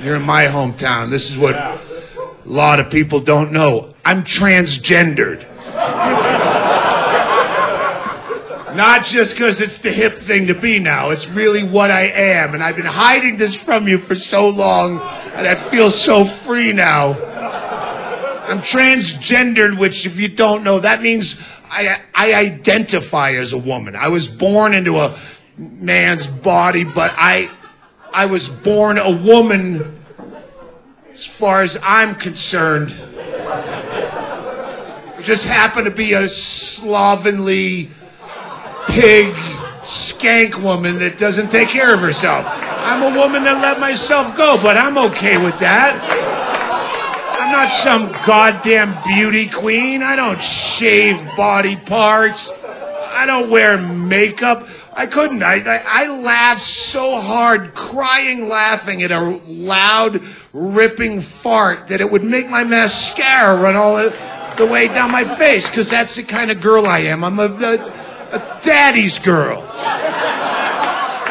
You're in my hometown. This is what a lot of people don't know. I'm transgendered. Not just because it's the hip thing to be now. It's really what I am. And I've been hiding this from you for so long, and I feel so free now. I'm transgendered, which, if you don't know, that means I identify as a woman. I was born into a man's body, but I was born a woman as far as I'm concerned. I just happen to be a slovenly pig skank woman that doesn't take care of herself. I'm a woman that let myself go, but I'm okay with that. I'm not some goddamn beauty queen. I don't shave body parts. I don't wear makeup. I couldn't. I laughed so hard, crying, laughing at a loud, ripping fart that it would make my mascara run all the way down my face, because that's the kind of girl I am. I'm a daddy's girl.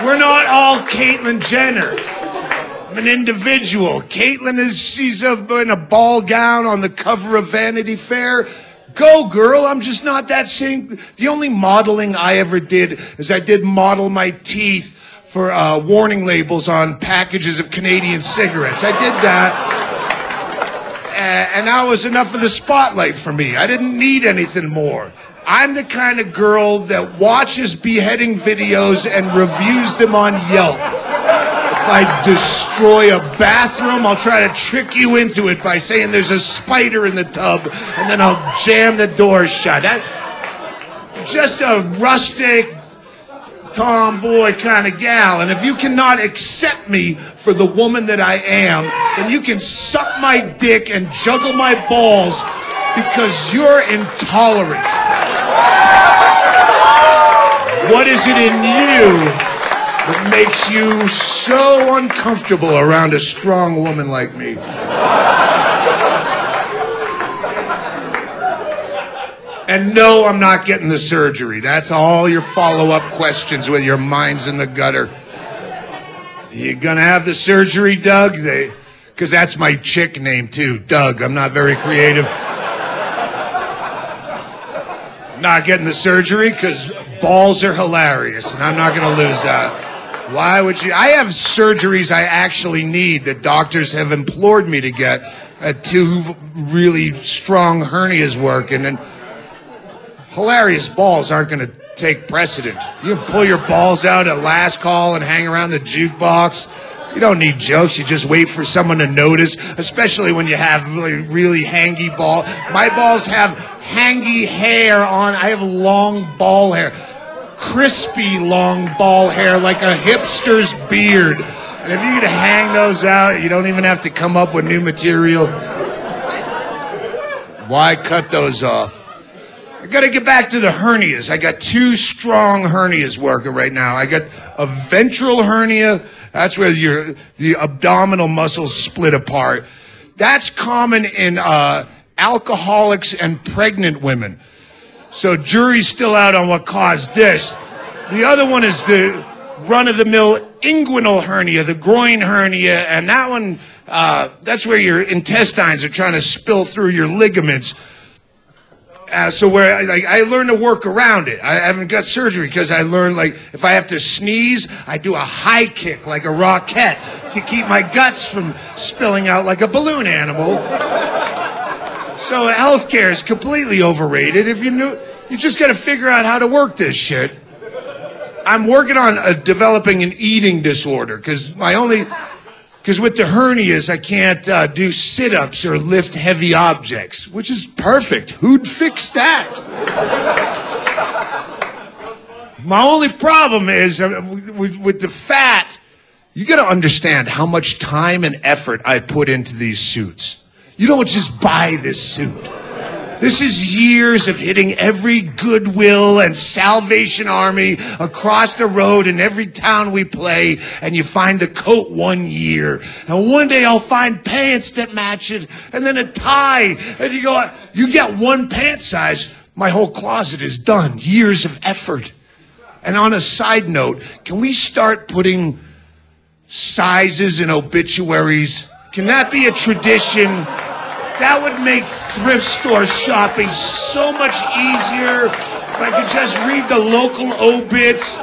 We're not all Caitlyn Jenner. I'm an individual. Caitlyn she's in a ball gown on the cover of Vanity Fair. Go, girl. I'm just not that same. The only modeling I ever did is I did model my teeth for warning labels on packages of Canadian cigarettes. I did that. And that was enough of the spotlight for me. I didn't need anything more. I'm the kind of girl that watches beheading videos and reviews them on Yelp. If I destroy a bathroom, I'll try to trick you into it by saying there's a spider in the tub, and then I'll jam the door shut. Just a rustic, tomboy kind of gal. And if you cannot accept me for the woman that I am, then you can suck my dick and juggle my balls, because you're intolerant. What is it in you that makes you so uncomfortable around a strong woman like me? And no, I'm not getting the surgery. That's all your follow-up questions with your mind's in the gutter. You gonna have the surgery, Doug? Because that's my chick name, too, Doug. I'm not very creative. Not getting the surgery because balls are hilarious, and I'm not going to lose that. Why would you? I have surgeries I actually need that doctors have implored me to get. 2 really strong hernias working, and hilarious balls aren't going to take precedent. You can pull your balls out at last call and hang around the jukebox. You don't need jokes. You just wait for someone to notice, especially when you have really hangy ball. My balls have hangy hair on. I have long ball hair. Crispy long ball hair like a hipster's beard. And if you could hang those out, you don't even have to come up with new material. Why cut those off? I got to get back to the hernias. I got 2 strong hernias working right now. I got a ventral hernia. That's where the abdominal muscles split apart. That's common in alcoholics and pregnant women. So jury's still out on what caused this. The other one is the run-of-the-mill inguinal hernia, the groin hernia, and that one, that's where your intestines are trying to spill through your ligaments. So where I learned to work around it. I haven't got surgery because I learned, if I have to sneeze, I do a high kick like a rocket to keep my guts from spilling out like a balloon animal. So healthcare is completely overrated. If you just got to figure out how to work this shit. I'm working on developing an eating disorder because with the hernias, I can't do sit-ups or lift heavy objects, which is perfect. Who'd fix that? My only problem is with the fat, you got to understand how much time and effort I put into these suits. You don't just buy this suit. This is years of hitting every Goodwill and Salvation Army across the road in every town we play, and you find the coat one year. And one day I'll find pants that match it, and then a tie. And you get one pant size, my whole closet is done. Years of effort. And on a side note, can we start putting sizes in obituaries? Can that be a tradition? That would make thrift store shopping so much easier if I could just read the local obits.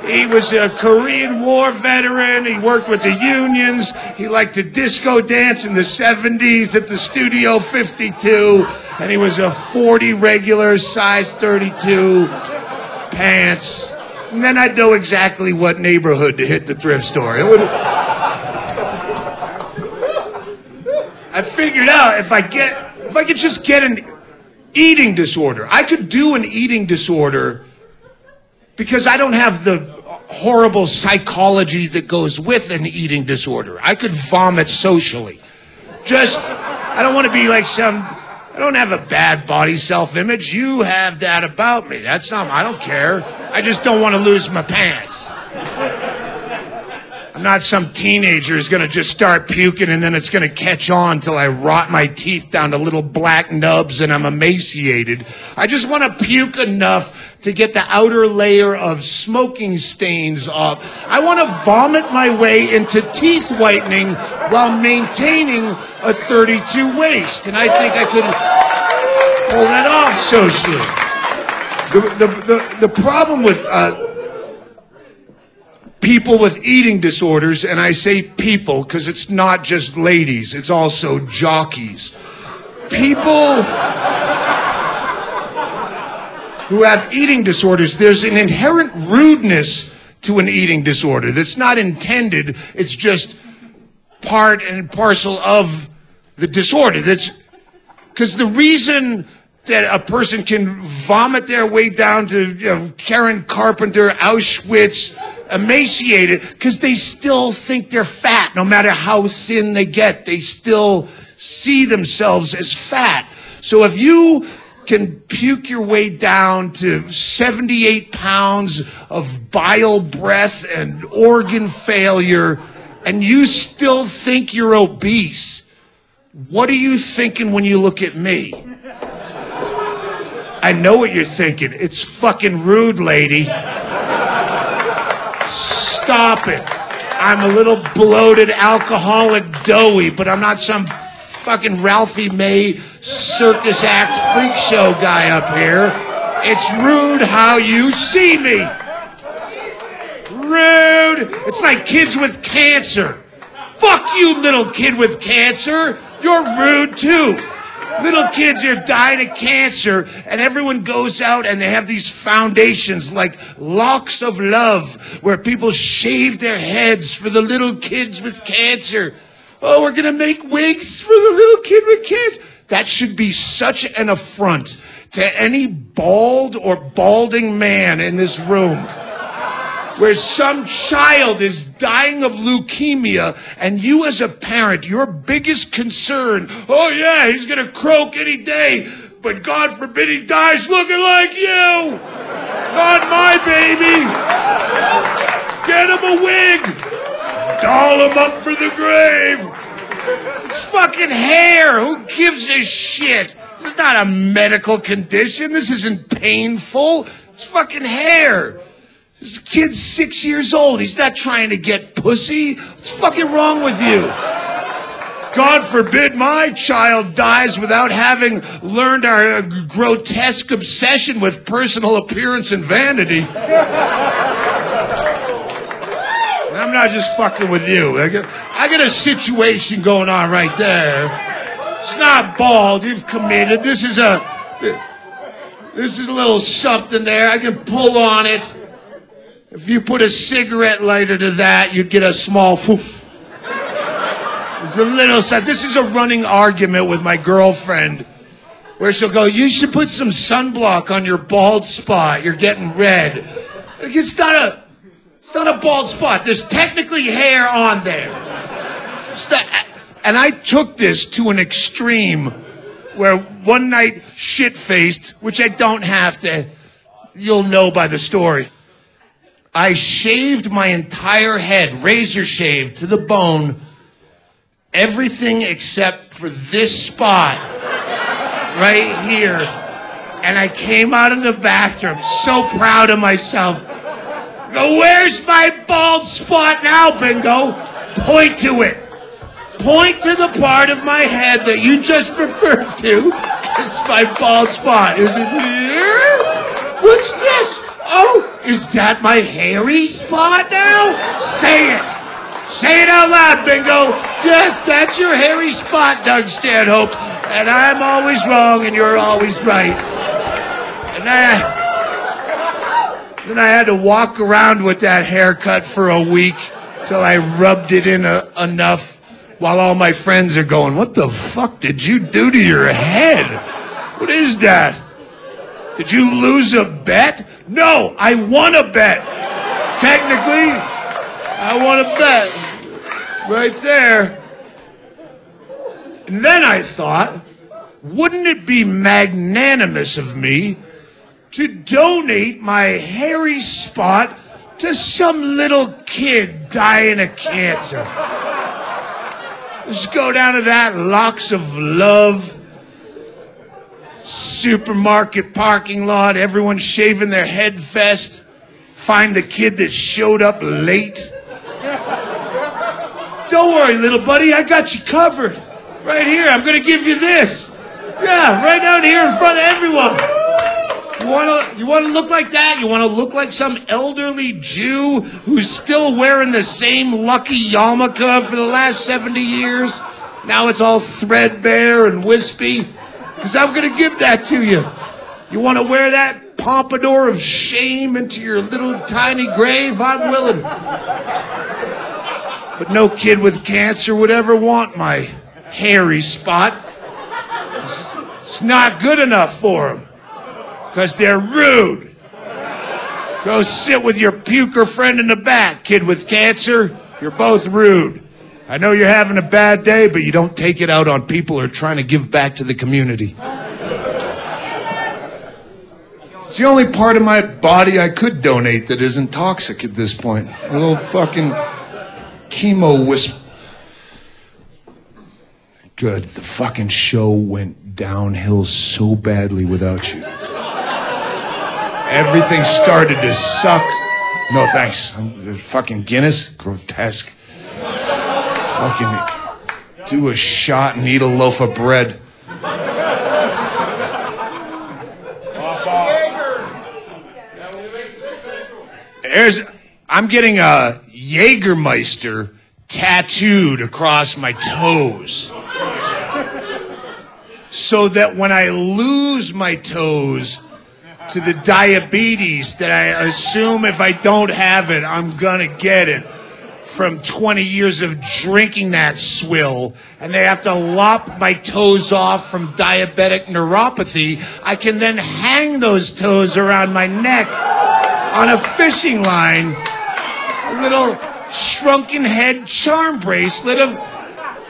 He was a Korean War veteran. He worked with the unions. He liked to disco dance in the 70s at the Studio 52. And he was a 40 regular, size 32 pants. And then I'd know exactly what neighborhood to hit the thrift store. I figured out if I could just get an eating disorder. I could do an eating disorder because I don't have the horrible psychology that goes with an eating disorder. I could vomit socially. I don't want to be like some I don't have a bad body self-image. You have that about me. That's not, I don't care. I just don't want to lose my pants. I'm not some teenager who's going to just start puking and then it's going to catch on till I rot my teeth down to little black nubs and I'm emaciated. I just want to puke enough to get the outer layer of smoking stains off. I want to vomit my way into teeth whitening while maintaining a 32 waist. And I think I could pull that off socially. The problem with people with eating disorders, and I say people because it's not just ladies, it's also jockeys. People who have eating disorders, there's an inherent rudeness to an eating disorder that's not intended, it's just part and parcel of the disorder. That's because the reason that a person can vomit their way down to Karen Carpenter, Auschwitz, emaciated, because they still think they're fat. No matter how thin they get, they still see themselves as fat. So if you can puke your way down to 78 pounds of bile breath and organ failure, and you still think you're obese, what are you thinking when you look at me? I know what you're thinking. It's fucking rude, lady. Stop it. I'm a little bloated, alcoholic, doughy, but I'm not some fucking Ralphie May circus act freak show guy up here. It's rude how you see me. Rude. It's like kids with cancer. Fuck you, little kid with cancer. You're rude too. Little kids are dying of cancer, and everyone goes out and they have these foundations like Locks of Love, where people shave their heads for the little kids with cancer. Oh, we're going to make wigs for the little kid with cancer. That should be such an affront to any bald or balding man in this room, where some child is dying of leukemia, and you as a parent, your biggest concern, oh yeah, he's going to croak any day, but God forbid he dies looking like you. Not my baby. Get him a wig. Doll him up for the grave. It's fucking hair. Who gives a shit? This is not a medical condition. This isn't painful. It's fucking hair. This kid's 6 years old. He's not trying to get pussy. What's fucking wrong with you? God forbid my child dies without having learned our grotesque obsession with personal appearance and vanity. I'm not just fucking with you. I got a situation going on right there. It's not bald. You've committed. This is a little something there. I can pull on it. If you put a cigarette lighter to that, you'd get a small foof. It's a little sad. This is a running argument with my girlfriend, where she'll go, you should put some sunblock on your bald spot. You're getting red. It's not a bald spot. There's technically hair on there. And I took this to an extreme where one night, shit-faced, which I don't have to, you'll know by the story, I shaved my entire head, razor shaved to the bone, everything except for this spot right here. And I came out of the bathroom so proud of myself. Go, where's my bald spot now, Bingo? Point to it. Point to the part of my head that you just referred to as my bald spot. Is it here? What's this? Oh, is that my hairy spot now? Say it. Say it out loud, Bingo. Yes, that's your hairy spot, Doug Stanhope. And I'm always wrong and you're always right. And then I had to walk around with that haircut for a week till I rubbed it in enough while all my friends are going, what the fuck did you do to your head? What is that? Did you lose a bet? No, I won a bet. Technically, I won a bet. Right there. And then I thought, wouldn't it be magnanimous of me to donate my hairy spot to some little kid dying of cancer? Just go down to that Locks of Love supermarket parking lot, everyone shaving their head fest, find the kid that showed up late. Don't worry, little buddy, I got you covered. Right here, I'm going to give you this. Yeah, right down here in front of everyone. You want to look like that? You want to look like some elderly Jew who's still wearing the same lucky yarmulke for the last 70 years? Now it's all threadbare and wispy. Because I'm going to give that to you. You want to wear that pompadour of shame into your little tiny grave? I'm willing. But no kid with cancer would ever want my hairy spot. It's not good enough for them. Because they're rude. Go sit with your puker friend in the back, kid with cancer. You're both rude. I know you're having a bad day, but you don't take it out on people who are trying to give back to the community. It's the only part of my body I could donate that isn't toxic at this point. A little fucking chemo wisp. Good. The fucking show went downhill so badly without you. Everything started to suck. No thanks. Fucking Guinness? Grotesque. Fucking do a shot and eat a loaf of bread. I'm getting a Jägermeister tattooed across my toes. So that when I lose my toes to the diabetes that I assume if I don't have it, I'm gonna get it from 20 years of drinking that swill, and they have to lop my toes off from diabetic neuropathy, I can then hang those toes around my neck on a fishing line, a little shrunken head charm bracelet of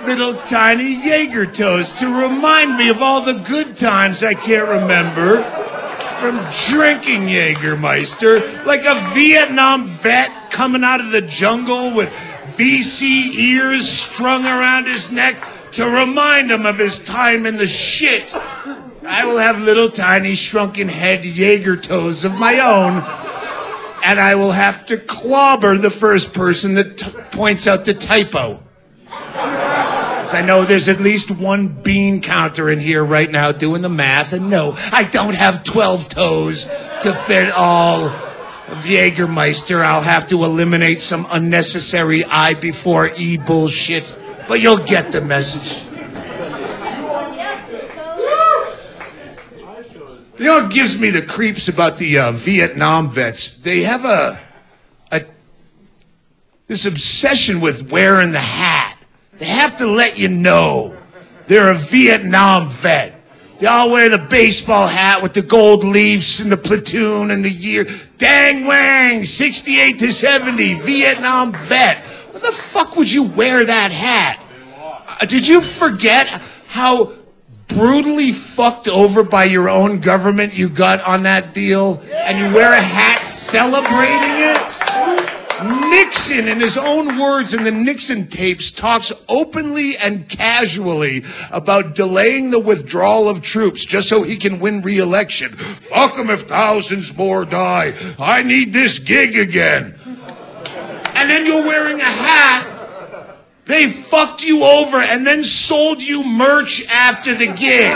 little tiny Jaeger toes to remind me of all the good times I can't remember from drinking Jägermeister, like a Vietnam vet coming out of the jungle with VC ears strung around his neck to remind him of his time in the shit. I will have little tiny shrunken head Jaeger toes of my own, and I will have to clobber the first person that points out the typo. Because I know there's at least one bean counter in here right now doing the math, and no, I don't have 12 toes to fit all of Jägermeister. I'll have to eliminate some unnecessary I before E bullshit, but you'll get the message. You know what gives me the creeps about the Vietnam vets? They have this obsession with wearing the hat. They have to let you know they're a Vietnam vet. They all wear the baseball hat with the gold leaves and the platoon and the year. Dang Wang, 68 to 70, Vietnam vet. What the fuck would you wear that hat? Did you forget how brutally fucked over by your own government you got on that deal? And you wear a hat celebrating it? Nixon, in his own words in the Nixon tapes, talks openly and casually about delaying the withdrawal of troops just so he can win re-election. Fuck him if thousands more die. I need this gig again. And then you're wearing a hat. They fucked you over and then sold you merch after the gig.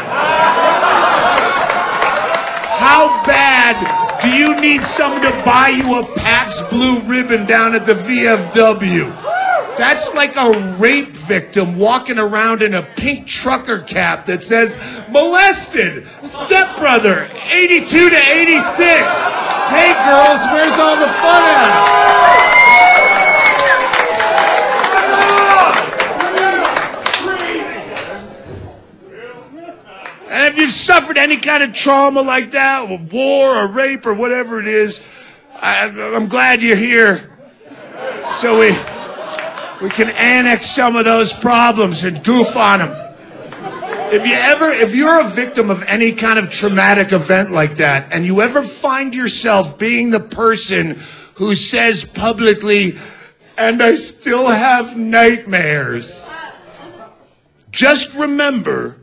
How bad do you need someone to buy you a Pabst Blue Ribbon down at the VFW? That's like a rape victim walking around in a pink trucker cap that says, molested, stepbrother, 82 to 86. Hey girls, where's all the fun at? And if you've suffered any kind of trauma like that, or war or rape or whatever it is, I'm glad you're here. So we can annex some of those problems and goof on them. If you're a victim of any kind of traumatic event like that, and you ever find yourself being the person who says publicly, and I still have nightmares, just remember,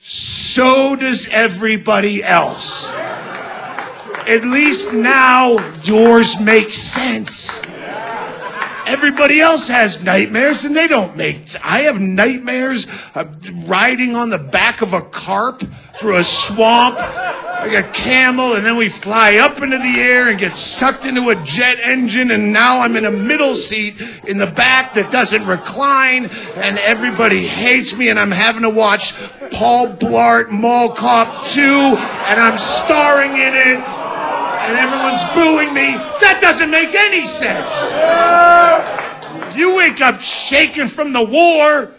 so does everybody else. At least now yours make sense. Everybody else has nightmares, and they don't make... I have nightmares of riding on the back of a carp through a swamp like a camel, and then we fly up into the air and get sucked into a jet engine, and now I'm in a middle seat in the back that doesn't recline, and everybody hates me, and I'm having to watch Paul Blart Mall Cop 2, and I'm starring in it, and everyone's booing me. That doesn't make any sense. You wake up shaking from the war.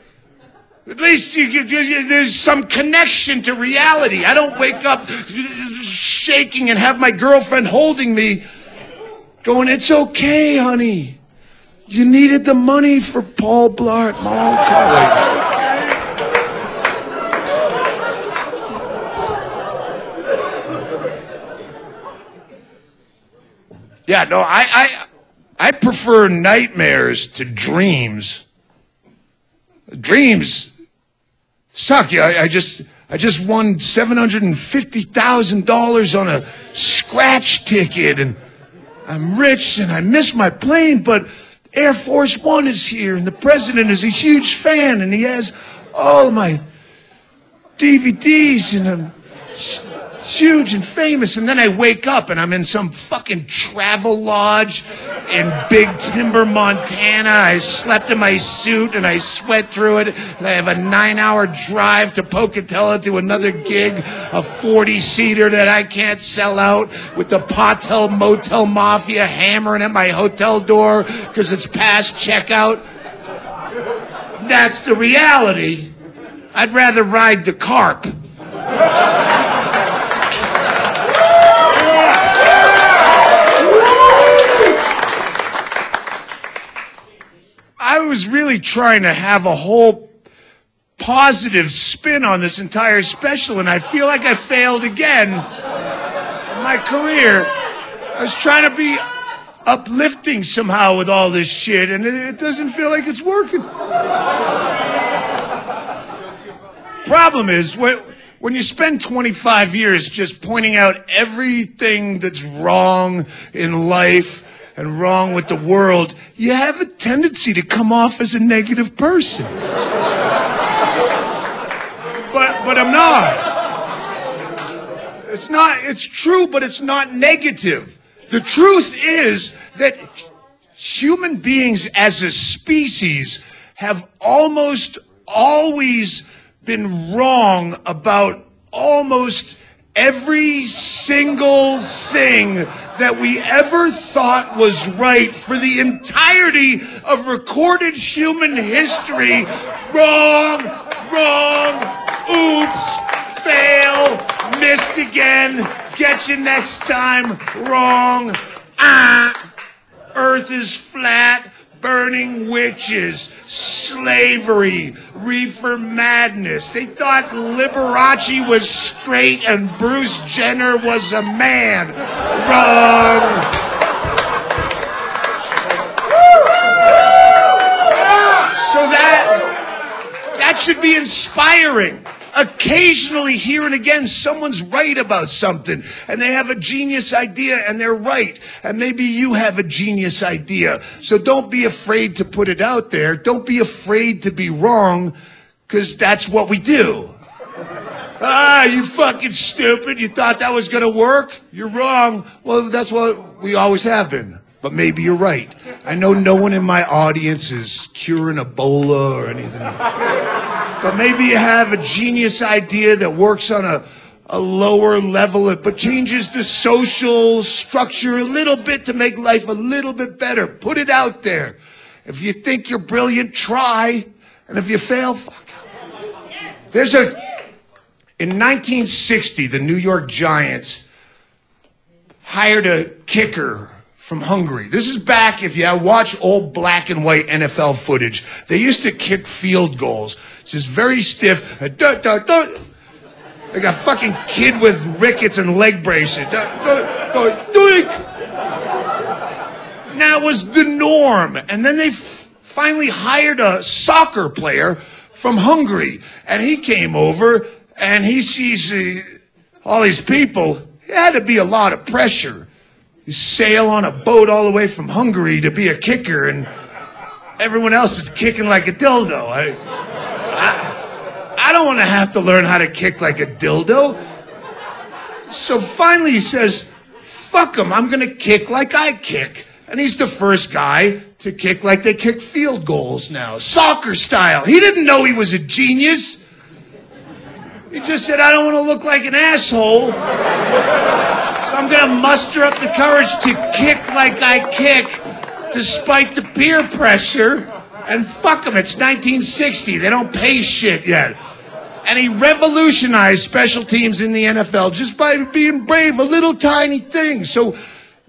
At least there's some connection to reality. I don't wake up shaking and have my girlfriend holding me going, it's okay, honey. You needed the money for Paul Blart Mall Cop. Yeah, no, I prefer nightmares to dreams. Dreams suck. Yeah, I just won $750,000 on a scratch ticket, and I'm rich, and I miss my plane, but Air Force One is here, and the president is a huge fan, and he has all of my DVDs, and I'm huge and famous. And then I wake up and I'm in some fucking travel lodge in Big Timber, Montana. I slept in my suit and I sweat through it. And I have a 9-hour drive to Pocatello to another gig, a 40-seater that I can't sell out, with the Patel Motel Mafia hammering at my hotel door because it's past checkout. That's the reality. I'd rather ride the carp. I was really trying to have a whole positive spin on this entire special, and I feel like I failed again in my career. I was trying to be uplifting somehow with all this shit, and it doesn't feel like it's working. Problem is, when you spend 25 years just pointing out everything that's wrong in life and wrong with the world, you have a tendency to come off as a negative person. But I'm not. It's true, but it's not negative. The truth is that human beings as a species have almost always been wrong about almost every single thing that we ever thought was right for the entirety of recorded human history. Wrong, oops, fail, missed again, get you next time, wrong, Earth is flat, burning witches, slavery, reefer madness. They thought Liberace was straight and Bruce Jenner was a man. Wrong. So that should be inspiring. Occasionally, here and again, someone's right about something, and they have a genius idea, and they're right. And maybe you have a genius idea. So don't be afraid to put it out there. Don't be afraid to be wrong, because that's what we do. You fucking stupid. You thought that was going to work? You're wrong. Well, that's what we always have been. But maybe you're right. I know no one in my audience is curing Ebola or anything. But maybe you have a genius idea that works on a lower level, but changes the social structure a little bit to make life a little bit better. Put it out there. If you think you're brilliant, try. And if you fail, fuck. In 1960, the New York Giants hired a kicker from Hungary. This is back, if you watch old black and white NFL footage, they used to kick field goals. It's just very stiff. Like a fucking kid with rickets and leg braces. That was the norm. And then they finally hired a soccer player from Hungary. And he came over, and he sees all these people. It had to be a lot of pressure. You sail on a boat all the way from Hungary to be a kicker, and everyone else is kicking like a dildo. I don't want to have to learn how to kick like a dildo. So finally he says, fuck him, I'm going to kick like I kick. And he's the first guy to kick like they kick field goals now, soccer style. He didn't know he was a genius. He just said, I don't want to look like an asshole, so I'm going to muster up the courage to kick like I kick, despite the peer pressure. And fuck them, it's 1960. They don't pay shit yet. And he revolutionized special teams in the NFL just by being brave, a little tiny thing. So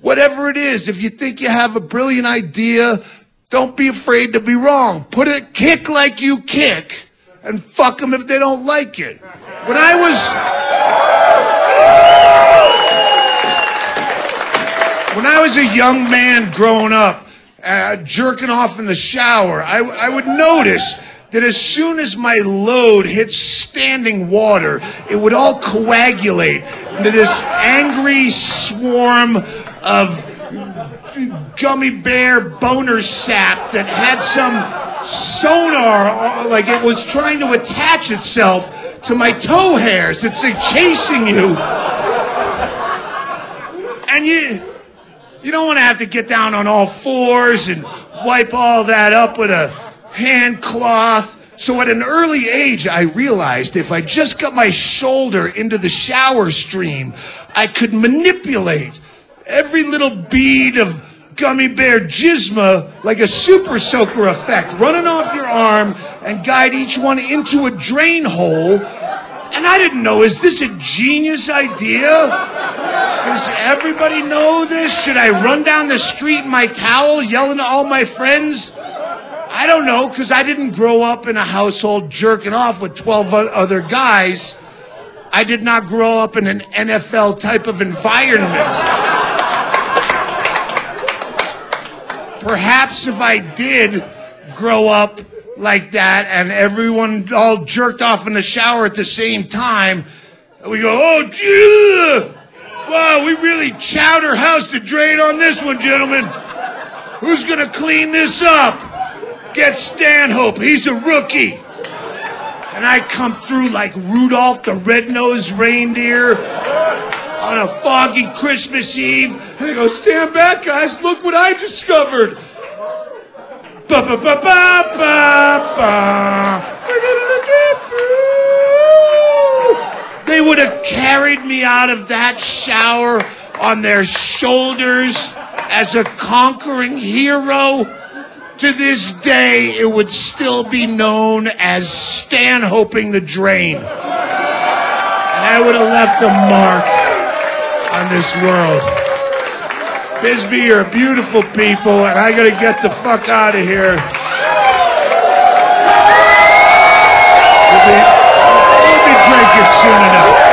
whatever it is, if you think you have a brilliant idea, don't be afraid to be wrong. Put it, kick like you kick, and fuck them if they don't like it. When I was a young man growing up, jerking off in the shower, I would notice that as soon as my load hit standing water, it would all coagulate into this angry swarm of gummy bear boner sap that had some sonar, like it was trying to attach itself to my toe hairs. It's like chasing you. And you don't want to have to get down on all fours and wipe all that up with a hand cloth. So at an early age, I realized if I just got my shoulder into the shower stream, I could manipulate every little bead of gummy bear gizma like a super soaker effect, running off your arm and guide each one into a drain hole. And I didn't know, is this a genius idea? Does everybody know this? Should I run down the street in my towel yelling at all my friends? I don't know, because I didn't grow up in a household jerking off with 12 other guys. I did not grow up in an NFL type of environment. Perhaps if I did grow up like that and everyone all jerked off in the shower at the same time, we go, oh, gee, wow, we really chowder house to drain on this one, gentlemen. Who's going to clean this up? Get Stanhope, he's a rookie. And I come through like Rudolph the Red-Nosed Reindeer on a foggy Christmas Eve. And I go, stand back, guys, look what I discovered. They would have carried me out of that shower on their shoulders as a conquering hero. To this day, it would still be known as Stanhoping the drain. And I would have left a mark on this world. Bisbee, you're beautiful people, and I gotta get the fuck out of here. We'll be drinking soon enough.